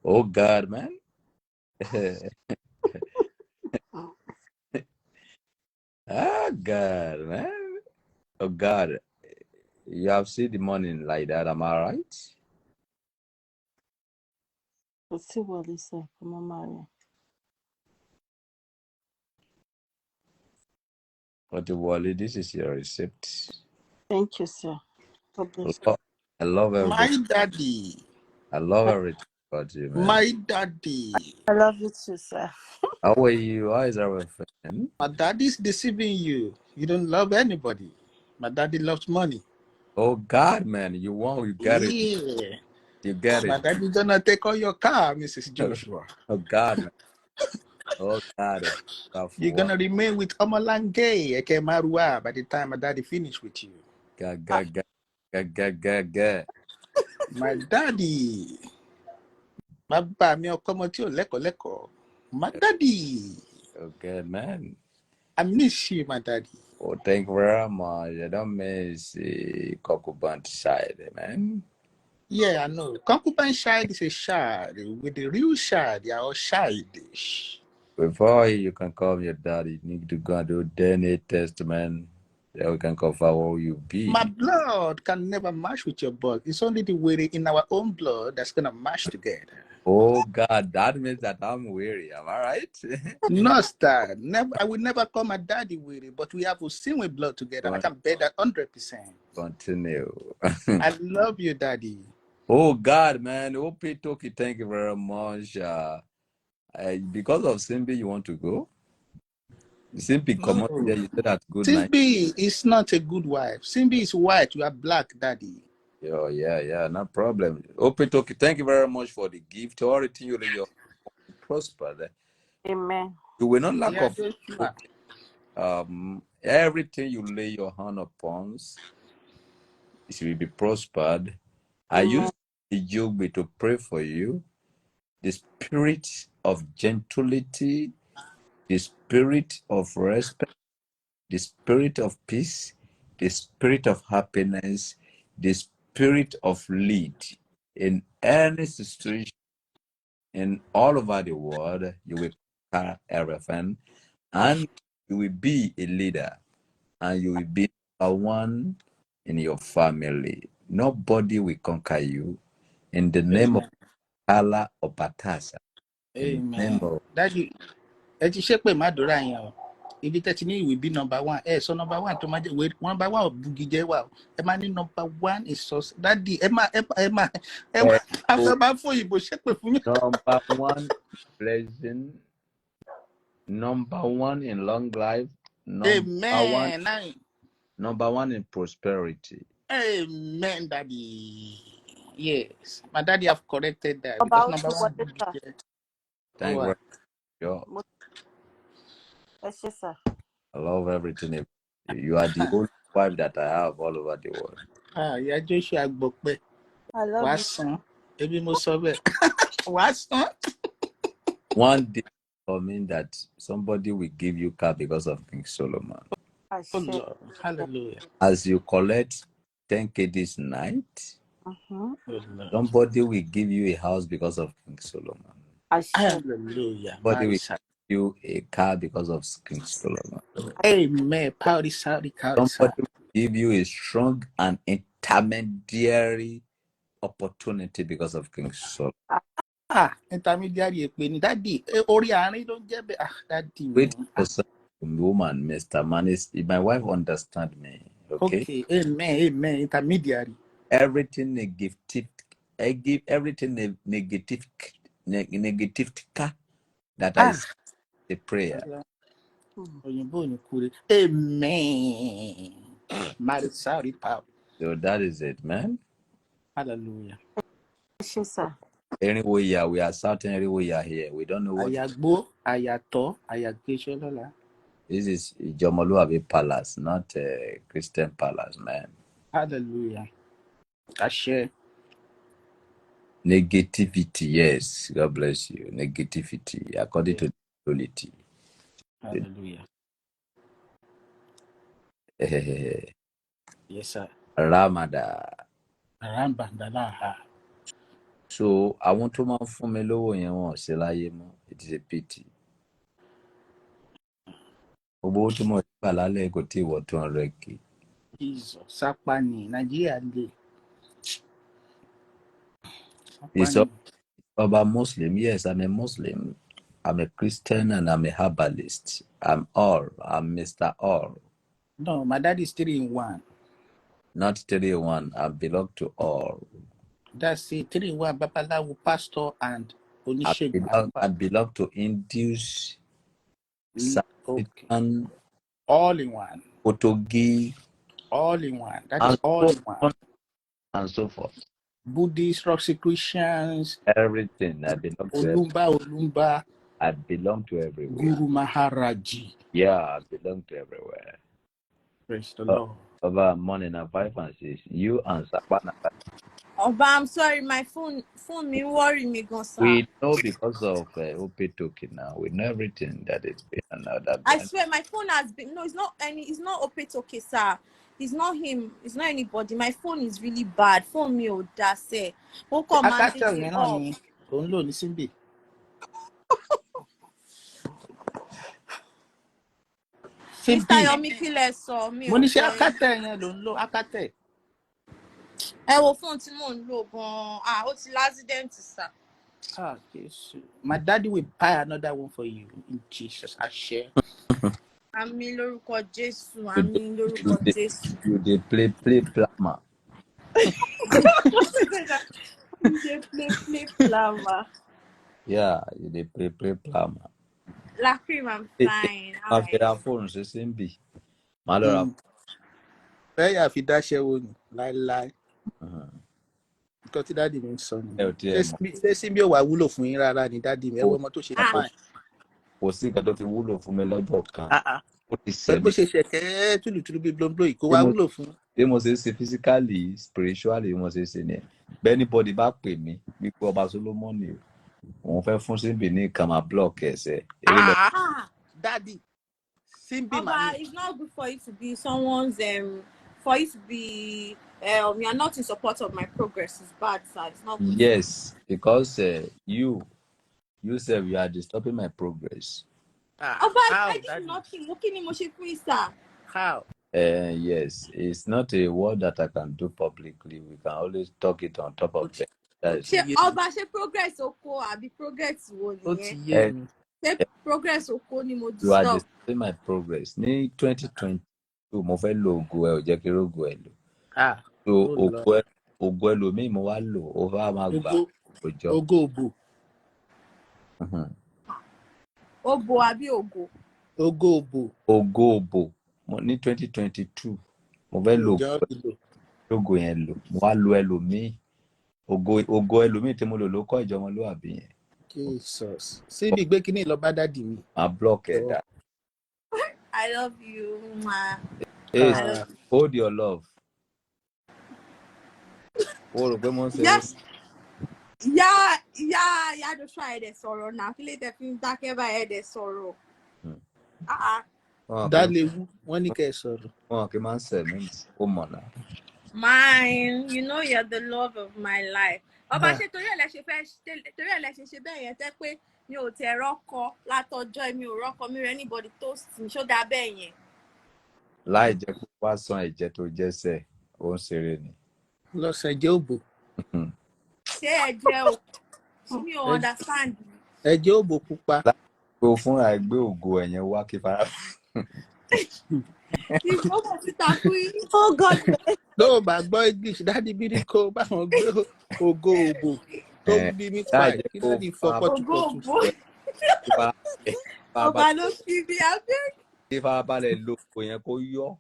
Oh God, man. God, man. Oh God, you have seen the morning like that, am I right?
Let's see what he said. Come on, Mario.
But Wally, this is your receipt.
Thank you, sir. God bless.
I love everybody.
My daddy.
I love everything about you, man.
My daddy.
I love you too, sir.
How are you? How is everything?
My daddy's deceiving you. You don't love anybody. My daddy loves money.
Oh God, man, you get it.
Yeah.
You get
My
it.
daddy gonna take all your car, Mrs. Joshua.
Oh God, man. Oh God.
You're gonna remain with Omolange Eke Marua by the time my daddy finish with you.
Ga.
My daddy. Bàbá mi ọkọ ọmọ tí ò lẹ́kọ̀ọ́. My daddy.
Okay, man.
I miss you, my daddy.
Oh, thank you very much. I don't miss the concubine side, man.
Yeah, I know. Concubine child is a child. With the real child, they are all childish.
Before you can call your daddy, you need to go and do DNA test, man. Then we can confirm who you be.
My blood can never match with your blood. It's only the way in our own blood that's gonna match together.
Oh God, that means that I'm weary. Am I right?
No, star. Never. I will never call my daddy weary, but we have to sing with blood together. And I can bet that 100%.
Continue.
I love you, daddy.
Oh God, man. Opi Toki, thank you very much. Because of Simbi, you want to go? Simbi, come on there. You said that good night.
Simbi is not a good wife. Simbi is white. You are black, daddy.
Oh, yeah, no problem. Opi Toki, thank you very much for the gift. Everything you lay your prosper.
Amen.
You will not lack
Yeah,
of everything you lay your hand upon, it will be prospered. I use the Yogi to pray for you. The spirit of gentility, the spirit of respect, the spirit of peace, the spirit of happiness, the spirit of lead in any situation in all over the world. You will conquer everything, and you will be a leader, and you will be one in your family. Nobody will conquer you. In the name of Allah or Batasa. In the name
Amen.
of
Daddy, ẹ ti ṣépè má dúrà yẹn o. Ibi tẹ́ ti ní ìwé bí number 1. So number 1 tó máa jẹ́ ìwé number 1 bugijẹ́ wà o. Ẹ máa ní number 1 is sus. Daddy, ẹ máa afẹ́ bá fún òyìnbó ṣépè fún mi.
number 1 blessing, number 1 in long life,
Amen.
number 1 in prosperity.
Amen, daddy. Yes. My daddy have corrected that because number 1 bugijẹ́.
Thank you very much.
Yes, sir.
I love everything. You are the only wife that I have all over the world.
Ìyá Joshua gbọ́ pé
I love
wàá
you.
san. Ebi mo sọ bẹ́ẹ̀. Wàá san.
One day coming that somebody will give you car because of King Solomon.
Oh Lord. Hallelujah.
As you collect 10K this night, somebody will give you a house because of King Solomon.
Hallelujah.
Somebody will give you a car because of King Solomon.
Amen. Somebody
will give you a strong and intermediary opportunity because of King Solomon.
Intermediary èpè ni daddy. Orí àárín ló ń jẹ́ bẹ́ẹ̀. Daddy.
Wait for some woman, Mr. Man. My wife understand me. Okay.
Amen. Intermediary.
Everything negative. I give everything negative that I say the prayer.
Òyìnbó ni kúrè. Amen. Saudi power.
So that is it, man.
Hallelujah.
Yes, sir.
Anyway, we are shouting everywhere here. We don't know what.
Àyàgbó, àyàtọ̀, àyàgbéṣẹ́ lọ́la.
This is Jomoluabi Palace, not a Christian palace, man.
Hallelujah. Àṣẹ.
Negativity, yes. God bless you. Negativity, according to reality.
Hallelujah. Yes, sir.
Ramada.
Rambandalaha.
So I want to man fún mi lówó yẹn wọn ṣe láyé mọ́. It is a pity. Gbogbo tí mo gbà lálẹ́ kò tí ì wọ 200K.
Jesus, Sapani, Nigeria.
It's all about Muslim. Yes, I'm a Muslim. I'm a Christian and I'm a herbalist. I'm Mr. All.
No, my dad is 3 in 1.
Not 3-1. I belong to all.
That's it. 3 in 1. Babalawo, pastor, and Onishegun.
I belong to Indus,
Okay.
Samaritan,
All in one.
Otogi,
All in one. That is all in one.
And so forth.
Buddhists, Rosicrucians,
Everything. I belong to
Olumba.
I belong to everywhere.
Guru Maharaji.
Yeah, I belong to everywhere.
Praise the Lord.
Over morning at 5 and 6. You and Sapana.
Oba, I'm sorry, my phone me worry me go, sir.
We know because of OP token now. We know everything that is being another.
I swear my phone has been it's not Opetoke, sir. It's not him, it's not anybody. My phone is really bad. Phone me that's it. Who come and take it off?
Simbi.
Mr. Yomi Kile saw me.
Mo ní ṣe akátẹ yẹn ló ń lò akátẹ.
Ẹ wo phone tí mò ń lò gan. Ó ti l'accident, sir.
Yes. My daddy will buy another one for you in Jesus. I share.
Àmín lórúkọ Jésù. Àmín lórúkọ Jésù.
You dey play plama.
You dey play plama.
Yeah, you dey play plama.
Lacrim, I'm fine.
Ma fi ra fóònù sí Simbi. Ma lọ ra.
Bẹ́ẹ̀ fi dáṣẹ́ wo ni láíláí. Nǹkan tí dáàdì mi ń sọ ni. Ṣé Simbi ò wá wúlò fún yín rárá ni dáàdì mi? Ẹ wo ọmọ tó ṣe fine.
Kò sí nǹkan tó fi wúlò fún mi lọ́jọ́ kan.
Pẹ̀lú bó ṣe ṣẹ̀kẹ́ túlùtúlù bíi blóńbló yìí kó wá wúlò fún.
Bí mo ṣe ṣe physically, spiritually, mo ṣe ṣe ni. Bẹ́ẹ̀ anybody bá pè mí, wípé Ọba Solomon ni òun fẹ́ fún Simbi ní nǹkan máa block ẹsẹ̀.
Daddy, Simbi
Oba, it's not good for you to be someone's for you to be you are not in support of my progress. It's bad, sir. It's not good.
Yes, because you say you are disturbing my progress.
Oba, I did nothing. What can you sir?
How?
Yes, it's not a word that I can do publicly. We can always talk it on top of it.
Oba, she progress oko abi progress wo niyen? Progress oko ni mo disturb.
You are disturbing my progress. Ní 2022, mo fẹ́ lo ògo ẹ, ò jẹ́ kí rógo ẹ lò. So ògo ẹlòmíì mo wá lò, ó bá máa gbà òjò.
Ògo òbò.
Òbò àbí ògo?
Ògo òbò.
Ògo òbò. Ní 2022, mo fẹ́ lo ògo yẹn lò. Mo wá lo ẹlòmíì. Ògo ẹlòmíì tí mo lò ló kọ́ ìjọmọlúwàbí yẹn.
Jesus. Simbi gbé kíní lọ bá dádì mi.
I block it.
I love you.
Hey, hold your love.
Yes. Yeah, just try the sorrow now. Feel it if you talk about the sorrow.
Daddy, wọ́n ní kẹ́ sọ̀rọ̀.
Wọ́n kì í máa ń sẹ̀ mí. Ó mọ̀ náà.
Mine, you know you're the love of my life. Ọba ṣe torí ẹ̀ lẹ ṣe ṣe bẹ́ẹ̀ yẹn tẹ́ pé mi ò tẹ̀ rọ́kọ látọjọ́ mi ò rọ́kọ mi rẹ anybody tó sì ṣó dá bẹ́ẹ̀ yẹn.
Láì jẹ́ pé wá san ẹ̀jẹ̀ tó jẹ́sẹ̀, ó ń ṣeré ni.
Lọ sẹ̀jẹ̀ òbò.
Ṣé ẹ̀jẹ̀ o? Mi ò understand.
Ẹ̀jẹ̀ òbò pupa.
Láìpẹ́ fúnra ẹ̀ gbé ògo ẹ̀yẹn wá kí fara.
Ìfowópamọ́ síta fún yín. Oh God.
Ló bá gbọ́ English dáàdì bí ní kó báwọn gbé ògo òbò tó bí mi pa kí dáàdì fọ pọ̀tùpọ̀tù.
Ọba ló fi bí abẹ́.
Kí farabalẹ̀ lo ògo yẹn kó yọ.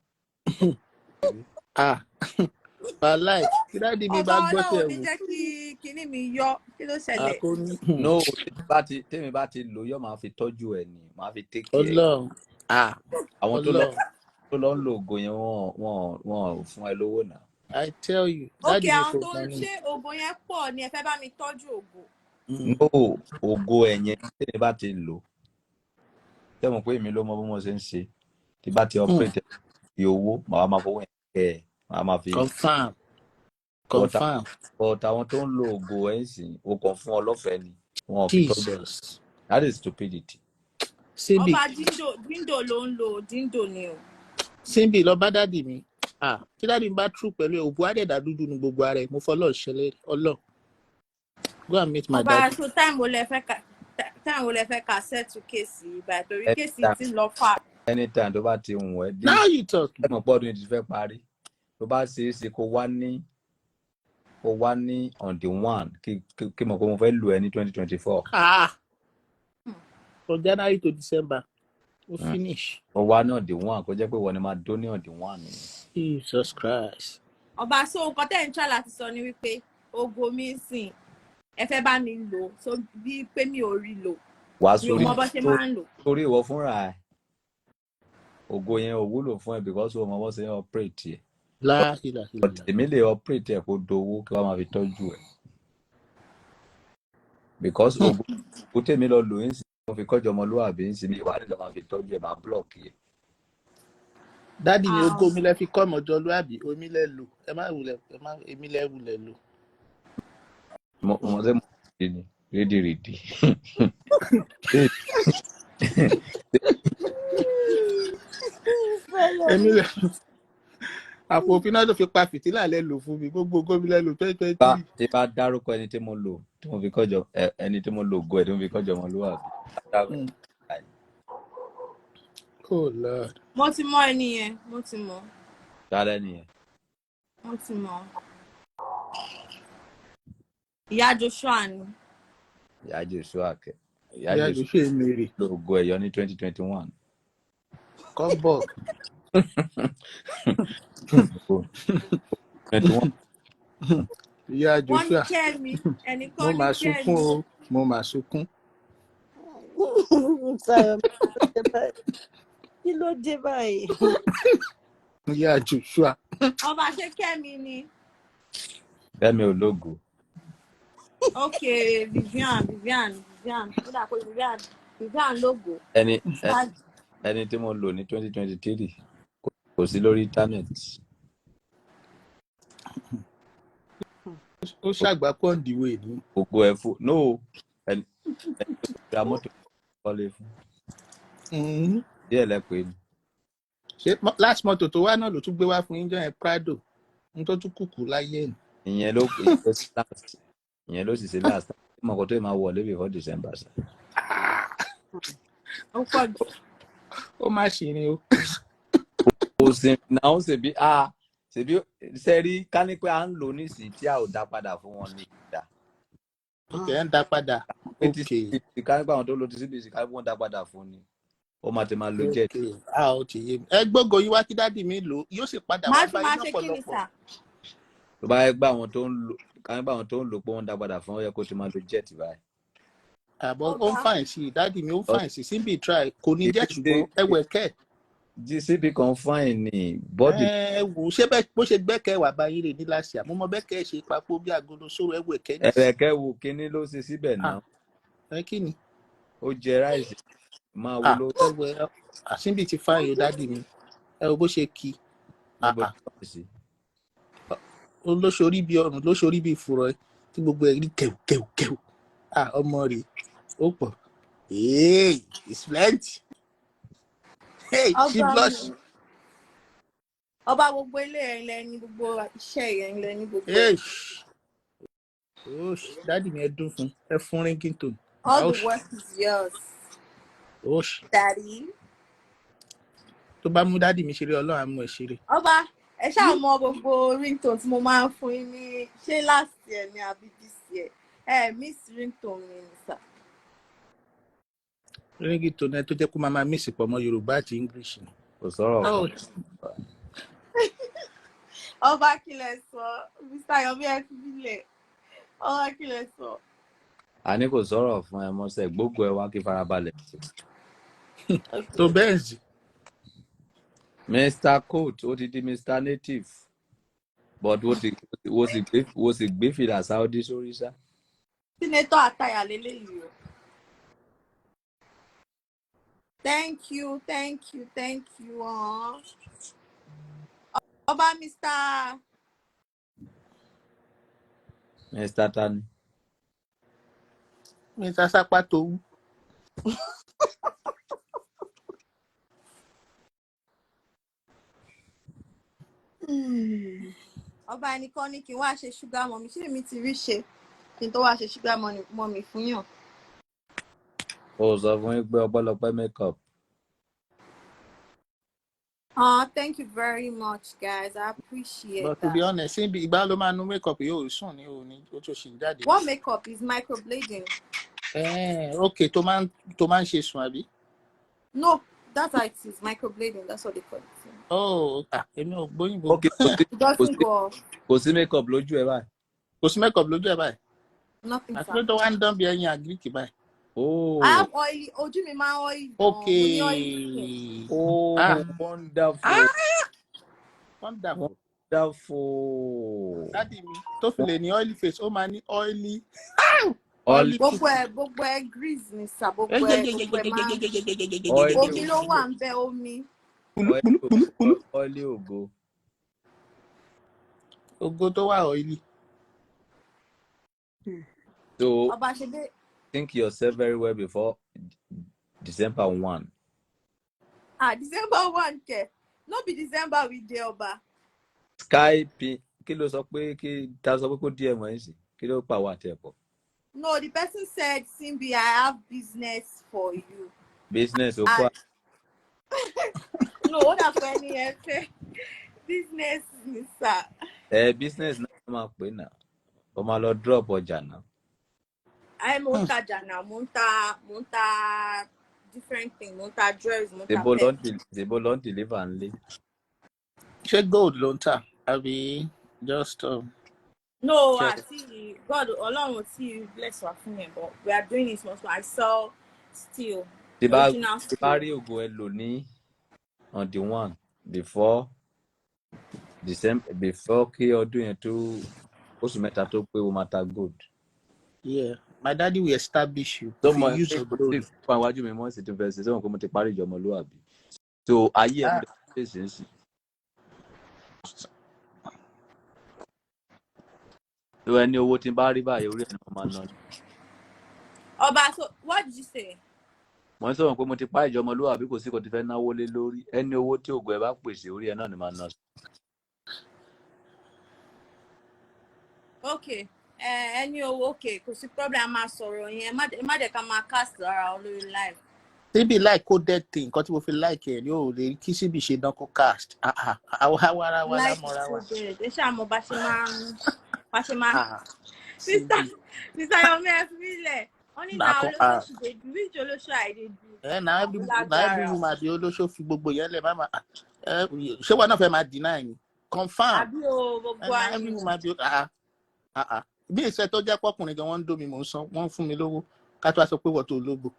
Wàláì kí dáàdì mi bá gbọ́ tẹ̀ wò.
Ọba Ọlọ́run ní jẹ́ kí kinní mi yọ kí ló ṣẹlẹ̀.
No, tèmi bá ti lò yọ máa fi tọ́jú ẹ̀ ni máa fi take care.
Ọlọ́run.
Àwọn tó lọ ń lo ògo yẹn wọ́n fún ẹ lówó náà.
I tell you.
Okay, àwọn tó ń ṣe ògo yẹn pọ̀ ni ẹ fẹ́ bá mi tọ́jú ògo.
No, ògo ẹ̀yẹn tèmi bá ti lò. Tẹ́ mọ̀ pé èmi ló mọ bí mo ṣe ń ṣe. Tí bá ti operate owó, màá máa fowó yẹn kẹ́ ẹ̀. Màá máa fi.
Confirm.
But àwọn tó ń lo ògo ẹ̀ sìn, ó kàn fún ọ lọ́fẹ̀ẹ́ ni. Wọn ò fi tọ́jú ẹ̀. That is stupidity.
Ọba díndò ló ń lo díndò ni o.
Simbi lọ bá dádì mi. Kí dáàdi bá true pẹ̀lú òbú àdẹ̀dà dúdú ní gbogbo ara ẹ̀ mo fọlọ́ ṣẹlẹ̀ ọlọ́. Go and meet my
Ọba
daddy.
so time wo lẹ fẹ́ ká settle case yìí báyìí torí case ti lọ fà.
Anytime tó bá ti hùn ẹ́ dé.
Now you talk.
Ẹ mọ̀ pọ́ọ̀dún ti fẹ́ parí. Tó bá ṣe é ṣe kó wá ní on the 1 kí mọ̀ pé mo fẹ́ lù ẹ́ ní 2024.
From January to December we finish.
Ó wá ní on the 1 kó jẹ́ pé wọ́n ni máa dó ní on the 1 ni.
Jesus Christ.
Ọba so nǹkan tẹ́ ń try láti sọ ni wípé ogo mi ń sìn ẹ fẹ́ bá mi lò so bí pé mi ò rí lò.
Wà
Mi ò mọ bó ṣe máa ń lò.
Torí ìwọ fúnra ẹ̀ ògo yẹn ò wúlò fún ẹ because o mọ bó ṣe ń operate ẹ̀. Èmi lè operate ẹ̀ kó dowó kí wọ́n máa fi tọ́jú ẹ̀. Because ògo tèmi lọ lò ń sìn mo fi kọ́jọ ọmọlúwàbí ń sìn ní ìwádìí lọ́ máa fi tọ́jú ẹ̀ máa block yẹ.
Dádì ni ògo mi lẹ fi kọ́ ọmọjọlúwàbí omi lẹ lò ẹ má wulẹ̀ èmi lẹ wulẹ̀ lò.
Mo ṣe mo ṣe ni rédèrèdè.
Èmi lẹ àpò òfin náà tó fi pa fìtílà lẹ lò fún mi gbogbo gómi lẹ lò 2023.
Tí bá dárúkọ ẹni tí mo lò tí mo fi kọ́jọ ẹni tí mo lò ògo ẹ̀ tí mo fi kọ́jọ ọmọlúwàbí.
Oh Lord.
Mo ti mọ ẹni yẹn mo ti mọ.
Dálẹ́ nìyẹn.
Mo ti mọ. Ìyá Joshua ni.
Ìyá Joshua kẹ.
Ìyá Joshua Mary.
Ògo ẹ̀yọ ní 2021.
Come back.
21.
Ìyá Joshua.
Wọ́n kẹ́ mi ẹnìkan
Mo
ní
máa
kẹ́ mi.
sunkún o mo máa sunkún.
Kí ló dé báyìí?
Ìyá Joshua.
Ọba ṣe Kẹ́mi ni.
Kẹ́mi ológo.
Okay, Vivian. Ó dà pé Vivian lógo.
Ẹni tí mo lò ní 2023 kò sí lórí internet.
Ó ṣàgbákò on the way ni.
Ògo ẹ̀ fún no ẹni ra mọ́tò kọ́lé fún. Díẹ̀ lẹ́pẹ́ ni.
Ṣé last mọ́tò tó wá náà ló tún gbé wá fún yín jọ yẹn Prado n tó tún kùkù láyé ni.
Ìyẹn ló sì ṣe last mọ̀ kó tó máa wọlé before December.
Ó pọ̀ jù.
Ó má ṣe ni o.
Ó sì náà ó sì bí ṣèbí sẹ́rí ká ní pé à ń lò nísìnyí tí a ò dá padà fún wọn ní ìdá.
Ok, ẹ̀ ń dá padà.
Ok. Ká nípa àwọn tó lo ti CBC ká ní wọ́n dá padà fún ni. Ó máa ti máa lo jet.
Ó ti yé mi. Ẹ gbọ́gọ̀ yín wá kí dádì mi lò yóò sì padà wá bá yín lọ́pọ̀lọpọ̀.
Tó bá yẹ gbà àwọn tó ń lò ká nípa àwọn tó ń lò pé wọ́n dá padà fún ọ yẹ kó ti máa lo jet báyìí.
Àbọ̀ ó ń fàìn sí i dádì mi ó ń fàìn sí i síbi try kò ní jẹ́ ṣùgbọ́n ẹwẹ̀ kẹ́.
GCP kan fine ni bọ́dì.
Ẹ wò ṣé bó ṣe gbẹ́kẹ̀ wà báyìí rè ní láṣìá mo mọ bẹ́kẹ̀ ṣe papò bí agolo sóró ẹwẹ̀ kẹ́ ní.
Ẹ̀rẹ̀kẹ́ wo kíní ló ṣe síbẹ̀ náà.
Ẹ kí ni.
Ó jẹ ráìsì máa wo ló.
Ẹwẹ̀ àṣìbí ti fáyìn dádì mi ẹ wo bó ṣe kí. Olóṣorí bíi ọrùn lóṣorí bíi fùrọ̀ tí gbogbo ẹ̀ rí kẹ̀wù. Ọmọ rẹ̀ ó pọ̀. It's plenty. Hey, she blush.
Ọba gbogbo ilé ẹ̀ ilẹ̀ ní gbogbo iṣẹ́ ẹ̀ ilẹ̀ ní gbogbo.
Dádì mi ẹ dún fún ringtone.
All the work is yours. Daddy.
Tó bá mú dádì mi ṣeré Ọlọ́run á mú ẹ ṣeré.
Ọba ẹ ṣáà mọ gbogbo ringtone tí mo máa ń fún yín ní ṣé last year ni àbí this year. Miss ringtone mi ni sà.
Ringtone tó jẹ́ kó máa miss pọ̀ mọ́ Yorùbá àti English ni.
Kò sọ̀rọ̀
kan.
Ọba kí lẹ sọ Mr. Yomi ẹ fi bílẹ̀ ọba kí lẹ sọ.
A ní kò sọ̀rọ̀ fún ẹ mọ́sẹ̀ gbogbo ẹ wá kí farabalẹ̀.
Tó bẹ́ẹ̀ sì.
Mr. Coach ó ti di Mr. Native but wo sì gbé fìlà Saudi sórí sá.
Senator àtàyà lélẹ́yìí o. Thank you. Ọba
Mr. Tani.
Mr. Sapato.
ọba ẹnìkan ní kí n wá ṣe sugar mommy ṣé èmi ti rí ṣe kí n tó wá ṣe sugar mommy fún yàn.
O sọ fún yín pé ọpẹ́lọpẹ́ makeup.
Thank you very much, guys. I appreciate
But
that.
to be honest, ìgbà ló máa nu makeup yóò sùn ní òní ó tó ṣì ń jáde.
What makeup is microblading?
Okay, tó máa ń ṣe sùn àbí?
No, that's how it is. Microblading, that's what they call it.
Èmi ò gbóyìnbó.
Okay,
It doesn't go off.
kò sí makeup lójú ẹ báyìí.
Kò sí makeup lójú ẹ báyìí.
Nothing.
Àti pé tó wá ń dán bí ẹyin àgíríkì báyìí.
I have oily. Ojú mi máa oily.
Okay.
Wonderful.
Wonderful.
Wonderful.
Dádì mi tó fi lè ní oily face ó máa ní oily.
Gbogbo ẹ grease ni sà, gbogbo ẹ máa omi ló wà ń bẹ omi.
Oily ògo.
Ògo tó wà oily.
So think yourself very well before December 1.
December 1 ke. No be December we dey ọba.
Skype kí ló sọ pé kó díẹ̀ mọ́ ẹ̀ sí kí ló pa wà tẹ̀ pọ̀.
No, the person said, Simbi, I have business for you.
Business okay.
No, what that's when he say business, sir.
Business náà máa pè náà. Ó máa lọ drop ọjà náà.
I'm monta now, monta different thing, monta dress, monta.
Zebo don't deliver only.
Ṣé gold ló ń tà àbí just
No, I see God Ọlọ́run tí bless wa fún yẹn, but we are doing it most. I sell steel. Original steel.
Bari ògo ẹ lò ní on the 1 before December before kí ọdún yẹn tó oṣù mẹ́ta tó pé o máa ta gold.
Yeah, my daddy will establish you. So my use of gold.
Wájú mi mọ́ sí ti fẹ́ ṣe sẹ́wọ̀n kó mo ti parí ìjọmọlúwàbí. So ayé ẹ̀ ń bẹ̀rẹ̀ ṣe sí. So ẹni owó tí n bá rí báyìí orí ẹni mo máa ná.
Ọba, so what did you say?
Mo ń sọ̀rọ̀ pé mo ti parí ìjọmọlúwàbí kò sí kò ti fẹ́ náwó lé lórí. Ẹni owó tí ògo ẹ bá pèsè orí ẹ náà ni máa ná.
Okay. Ẹni owó okay, kò sí problem máa sọ̀rọ̀ yẹn. Má dẹ̀ ká máa cast ara olórí live.
Síbi like coded thing, nǹkan tí mo fi like ẹ̀ ní ò lè kí síbi ṣe dán kó cast. Àwara wa lámọ̀ra wa.
Ẹ ṣáà mo bá ṣe máa. Mr. Yomi ẹ fi mí lẹ̀. Wọ́n ní náà olóṣooṣù dey do, which olóṣù I dey do.
Na every woman bí olóṣò fi gbogbo yẹn lẹ̀ máma. Ṣé wọn náà fẹ́ máa deny ni? Confirm.
Àbí o gbogbo àná.
Every woman bí bí ìṣẹ́ tó jẹ́ pọ́kùnrin gan wọ́n ń dó mi mò ń san wọ́n ń fún mi lówó ká tó wá sọ pé wọ́n tó lógo.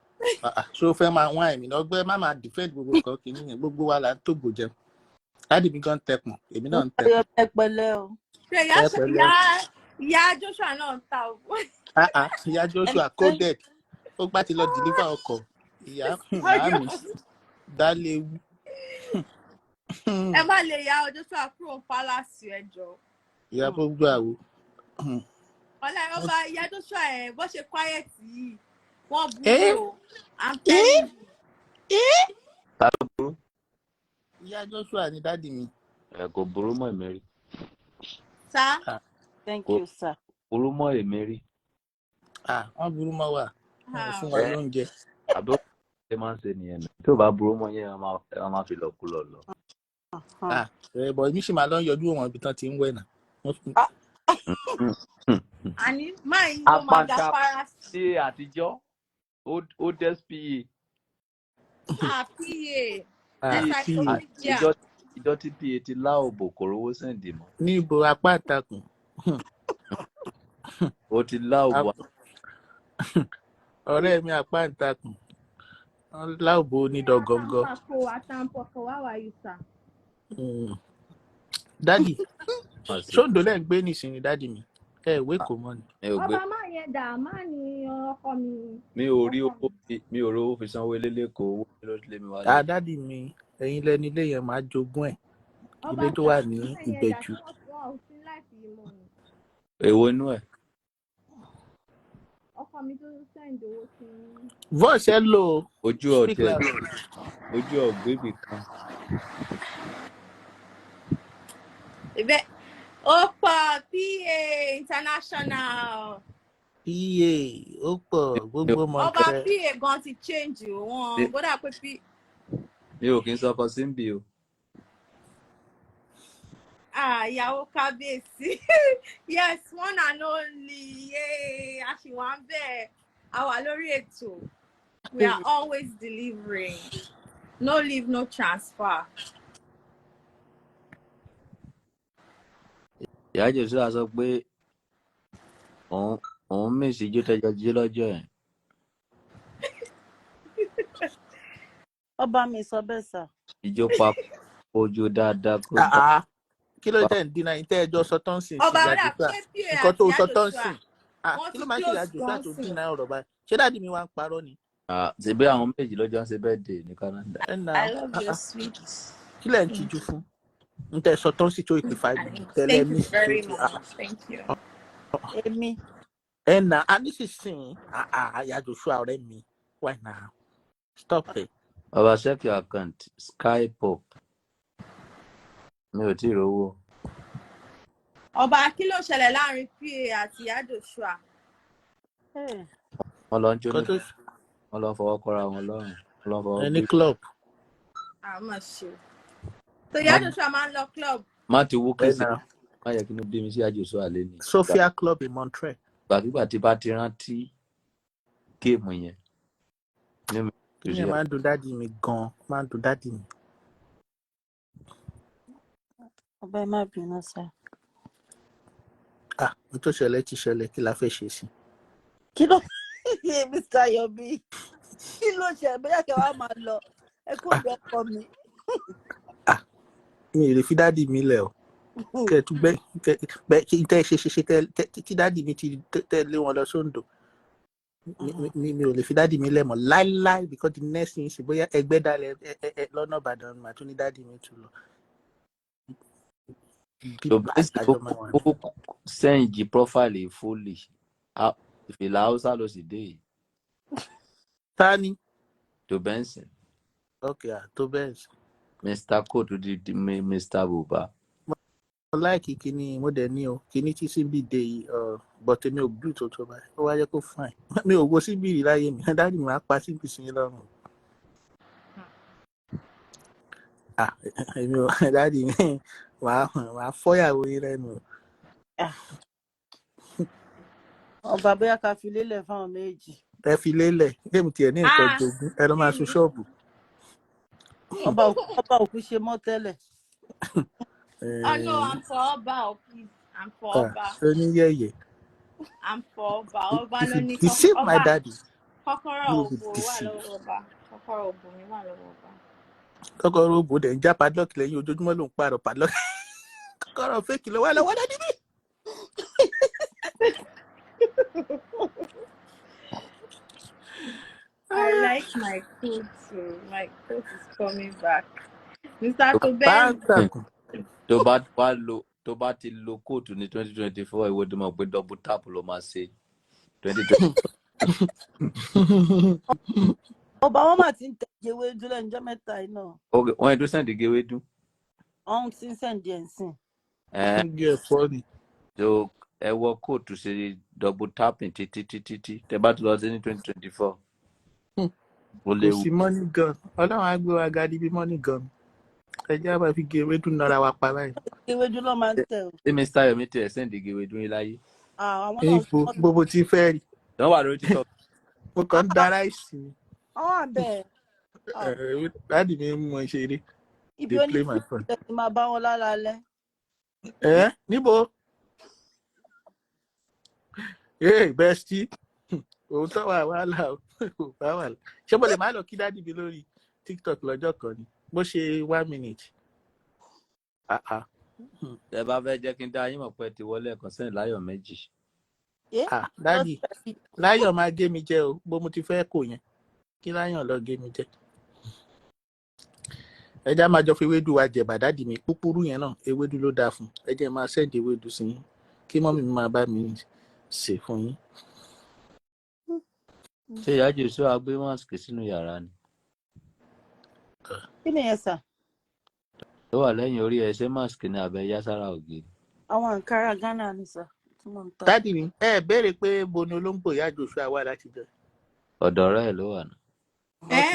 Ṣé o fẹ́ máa wọ́n àìmì lọ́gbẹ́ má máa defend gbogbo nǹkan kìíní yẹn gbogbo wa là ń tògbò jẹun. Láti mi gan tẹkùn èmi náà ń tẹkùn.
Ẹ pẹ̀lẹ́ o.
Ìyá Joshua náà ń ta o.
Ìyá Joshua coded ó gbá ti lọ deliver ọkọ̀ ìyá màámi dáléwu.
Ẹ má lè ya Joshua kúrò palace ẹjọ́.
Ìyá gbogbo àwo.
Ọlá ọba ìyá Joshua ẹ̀ bó ṣe quiet yìí wọ́n burú o. I'm telling you.
Ta ló burú?
Ìyá Joshua ni dádì mi.
Kò burú mọ́ Èmẹ́rí.
Sir?
Thank you, sir.
Burú mọ́ Èmẹ́rí.
Wọ́n burú mọ́ wa. Fún wa lóúnjẹ.
Àbí ó ṣe máa ń ṣe nìyẹn náà. Tí ò bá burú mọ́ yẹn, a máa fi lọ̀kulọ̀ lọ.
Bọ̀ èmi sì máa lọ yọjú wọn ibi tán ti ń wẹ̀ náà.
Àní máa ń lọ máa ga para
sí àtijọ́ ó dẹ́spa. Ìjọ tí pa ti lá òbò kò rówó sẹ́ǹdì mọ́.
Níbo apá àtàkùn.
Ó ti lá òbò.
Ọ̀rẹ́ mi apá àtàkùn. Lá òbò onídọ̀gọ̀ngọ̀.
Àtàǹpọ̀kọ̀ wá wà yìí sà.
Dádì, ṣóńdó lẹ́ ń gbé nísìnyí dádì mi. Ìwé kò mọ́ ni.
Ọba máa yẹn dà máa ní ọkọ mi.
Mi ò rí owó fi sanwó ilé lẹ́kọ̀ọ́ owó ló lé mi wá.
Dádì mi ẹ̀yin lẹni ilé yẹn máa jogún ẹ̀. Ilé tó wà ní Ìbẹ̀jú.
Èwo inú ẹ̀?
Ọkọ mi tó send owó sí.
Voice ẹ lò.
Ojú ọ̀gbẹ́bì kan.
Opa, PA International.
PA ó pọ̀ gbogbo
Ọba
Montreal.
PA gan ti change wọn. Bọ́dà pé P.
Mi ò kí n sọkọ síbi o.
Ìyàwó kábíyèsí. Yes, one and only. Yay! Àṣìwà ń bẹ̀. Àwa lórí ètò. We are always delivering. No leave, no transfer.
Ìyá Jésù á sọ pé òun mèsì ijó tẹjọ jí lọ́jọ́ ẹ̀.
Ọba mi sọ bẹ́ẹ̀ sà.
Ijó papọ̀ ojú dáadáa kó dá.
Kí ló tẹ̀ ń dínà yín tẹ́ ẹjọ́ sọ tán sìn sí
Ọba
ìyá
ọ̀dà
Joshua?
ṣé PA
Nǹkan
àti
tó
ìyá
sọ tán
Joshua
sìn.
wọ́n
Kí
ti
ló máa ń ṣe ìyá
close
Joshua tó
gan-an
dínà ọ̀rọ̀ báyìí? Ṣé dáàdi mi wá ń parọ́ ni?
Ṣèbí àwọn méjì lọ́jọ́ ń ṣe birthday ní Canada.
I love your sweet.
Kí lẹ̀ ń tijú fún? N tẹ́ sọ tán sí tó ìpè 5 minutes tẹ́lẹ̀
Thank
ní
you very
sí
much. Thank you.
Èmi.
a ní sísìn ìyá Joshua ọ̀rẹ́ mi. Why now? Stop it.
Baba check your account. Sky Pop. Mi ò tí ì rówó.
Ọba kí ló ṣẹlẹ̀ láàrin PA àti ìyá Joshua?
Wọ́n lọ ń jó ní wọ́n lọ fọwọ́ kọ́ra wọn lọ́rùn. Wọ́n lọ fọwọ́
Any
gbé.
club.
Àmọ́ ṣe. So ìyá Joshua máa ń lọ club.
Má ti wú kèsì. Má yẹ kí inú bí mi sí àjò sọ àlẹ́ ni.
Sophia Club in Montreal.
Gbàgbígbà tí bá ti rántí géèmù yẹn.
Kí ni ẹ máa ń dùn dáàdi mi gan-an? Máa ń dùn dáàdi mi.
Ọba ẹ má bínú sà.
N tó ṣẹlẹ̀ ti ṣẹlẹ̀ kí la fẹ́ ṣe sí.
Kí ló ṣe Mr. Yomi? Kí ló ṣe bóyá kí wàá máa lọ? Ẹ kó lọ ọkọ mi.
Mi ò lè fi dáàdi mi lẹ̀ o. Kẹ̀ tún bẹ́ kí tẹ́ ṣe tí dáàdi mi ti tẹ̀lé wọn lọ sóńdò. Mi ò lè fi dáàdi mi lẹ̀ mọ́ láíláí because the next thing ṣe bóyá ẹgbẹ́ dalẹ̀ lọ́nà Ìbàdàn màá tún ní dáàdi mi tún lọ.
Sẹ́ǹjì profile fully. Ìfìlà Hausa ló sì dé yìí.
Tani?
To Benson.
Okay, to Benson.
Mr. Code di Mr. Buba.
Mo láìkì kíní mo dẹ̀ ní o kíní tí síbí dé yìí but mi ò blue tó báyìí ó wáyé kó fine mi ò wo síbí rí láyé mi dáàdi mi á pa síbí sí lọ́rùn. Èmi ò dáàdi mi wàá fọ́yàwó yín lẹ́nu.
Ọba bóyá ká fi lélẹ̀ fáwọn méjì.
Ẹ fi lélẹ̀ géèmù tiẹ̀ ní nǹkan jogún ẹ ló máa sun ṣọ́ọ̀bù.
Ọba òkú ṣe mọ́ tẹ́lẹ̀.
Oh no, I'm for Oba, please. I'm for Oba.
Oníyẹ̀yẹ̀.
I'm for Oba. Oba ló ní
He saved my daddy.
Kọ́kọ́rọ́ òbò wà lọ́wọ́ Ọba. Kọ́kọ́rọ́ òbò mi wà lọ́wọ́ Ọba.
Kọ́kọ́rọ́ òbò dẹ̀ ń já padlock lẹ́yìn ojoojúmọ́ ló ń pààrọ̀ padlock. Kọ́kọ́rọ́ fake ló wà lọ́wọ́ daddy mi.
I like my coat too. My coat is coming back. Mr. Toben.
Tó bá ti lo kóòtù ní 2024 ìwé tó mọ̀ pé double tap ló máa ṣe 2020.
Ọba wọn máa ti ń tẹ Gèwédú lẹ́njọ́ mẹ́ta yìí náà.
Wọ́n ẹ̀dún sẹ́ǹdì Gèwédú.
Ọ̀hún ti ń sẹ́ǹdì ẹ̀ ń sìn.
So ẹ wọ kóòtù ṣe double tapping títí tẹ bá ti lọ sí ní 2024.
Kò sí money gun Ọlọ́run á gbé wa ga níbi money gun. Ẹjẹ́ àbá fi Gèwédú nara wa pa báyìí.
Gèwédú ló máa ń tẹ̀ o.
Ṣé Mr. Yomi tẹ̀ sẹ́ǹdì Gèwédú yín láyé?
Àwọn náà
gbogbo tí fẹ́ rí.
Wọ́n wà lórí TikTok.
Mo kàn ń dára ìsìn.
Àwọn àbẹ̀.
Dáàdì mi mú ẹ ṣeré.
Ibi onífíìsì ti máa bá wọn lálẹ́.
Níbo? Bestie. Òótọ́ wà wàhálà o. Ṣé mo lè máa lọ kí dáàdì mi lórí TikTok lọ́jọ́ kan ni? Bó ṣe 1 minute.
Ẹ bá fẹ́ jẹ́ kí n dá yín mọ̀ pé ti wọlé ẹ̀kan sẹ́yìn láyọ̀ méjì.
Dáàdì láyọ̀ máa gé mi jẹ o bó mo ti fẹ́ kò yẹn kí láyọ̀ lọ gé mi jẹ. Ẹja máa jọ fi ewédú wa jẹ̀bà dáàdì mi púpúrú yẹn náà ewédú ló dáa fún ẹjẹ́ máa sẹ́ǹdì ewédú sí yín kí mọ́mí mi máa bá mi sè fún yín.
Ṣé ìyá Jésù agbé máàsì sínú yàrá ni?
Kí ni ẹ sà?
tó wà lẹ́yìn orí ẹ̀ ṣé mask ni àbẹ̀ yá sára ògiri.
àwọn Ankara Ghana ni sà tí mo ń ta.
Dádì mi béèrè pé bo ni olóńgbò ìyá Joshua wà láti jẹ.
ọ̀dọ̀ ọ̀rẹ́ ẹ̀ ló wà náà.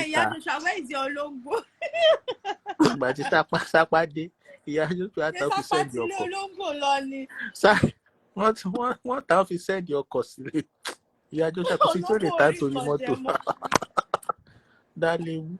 ìyá Joshua, where is your olóńgbò?
Ìgbà tí sápá dé ìyá Joshua
Ṣé
tán fi
sápá
sẹ́ndì
tí ilé
ọkọ̀.
olóńgbò lọ ni?
Wọ́n tán fi sẹ́ndì ọkọ̀ sílé. Ìyá Joshua kò sí tí ó lè
Olóńgbò
tà
orí
torí
kan
mọ́tò.
jẹ mọ́.
Dálé wú.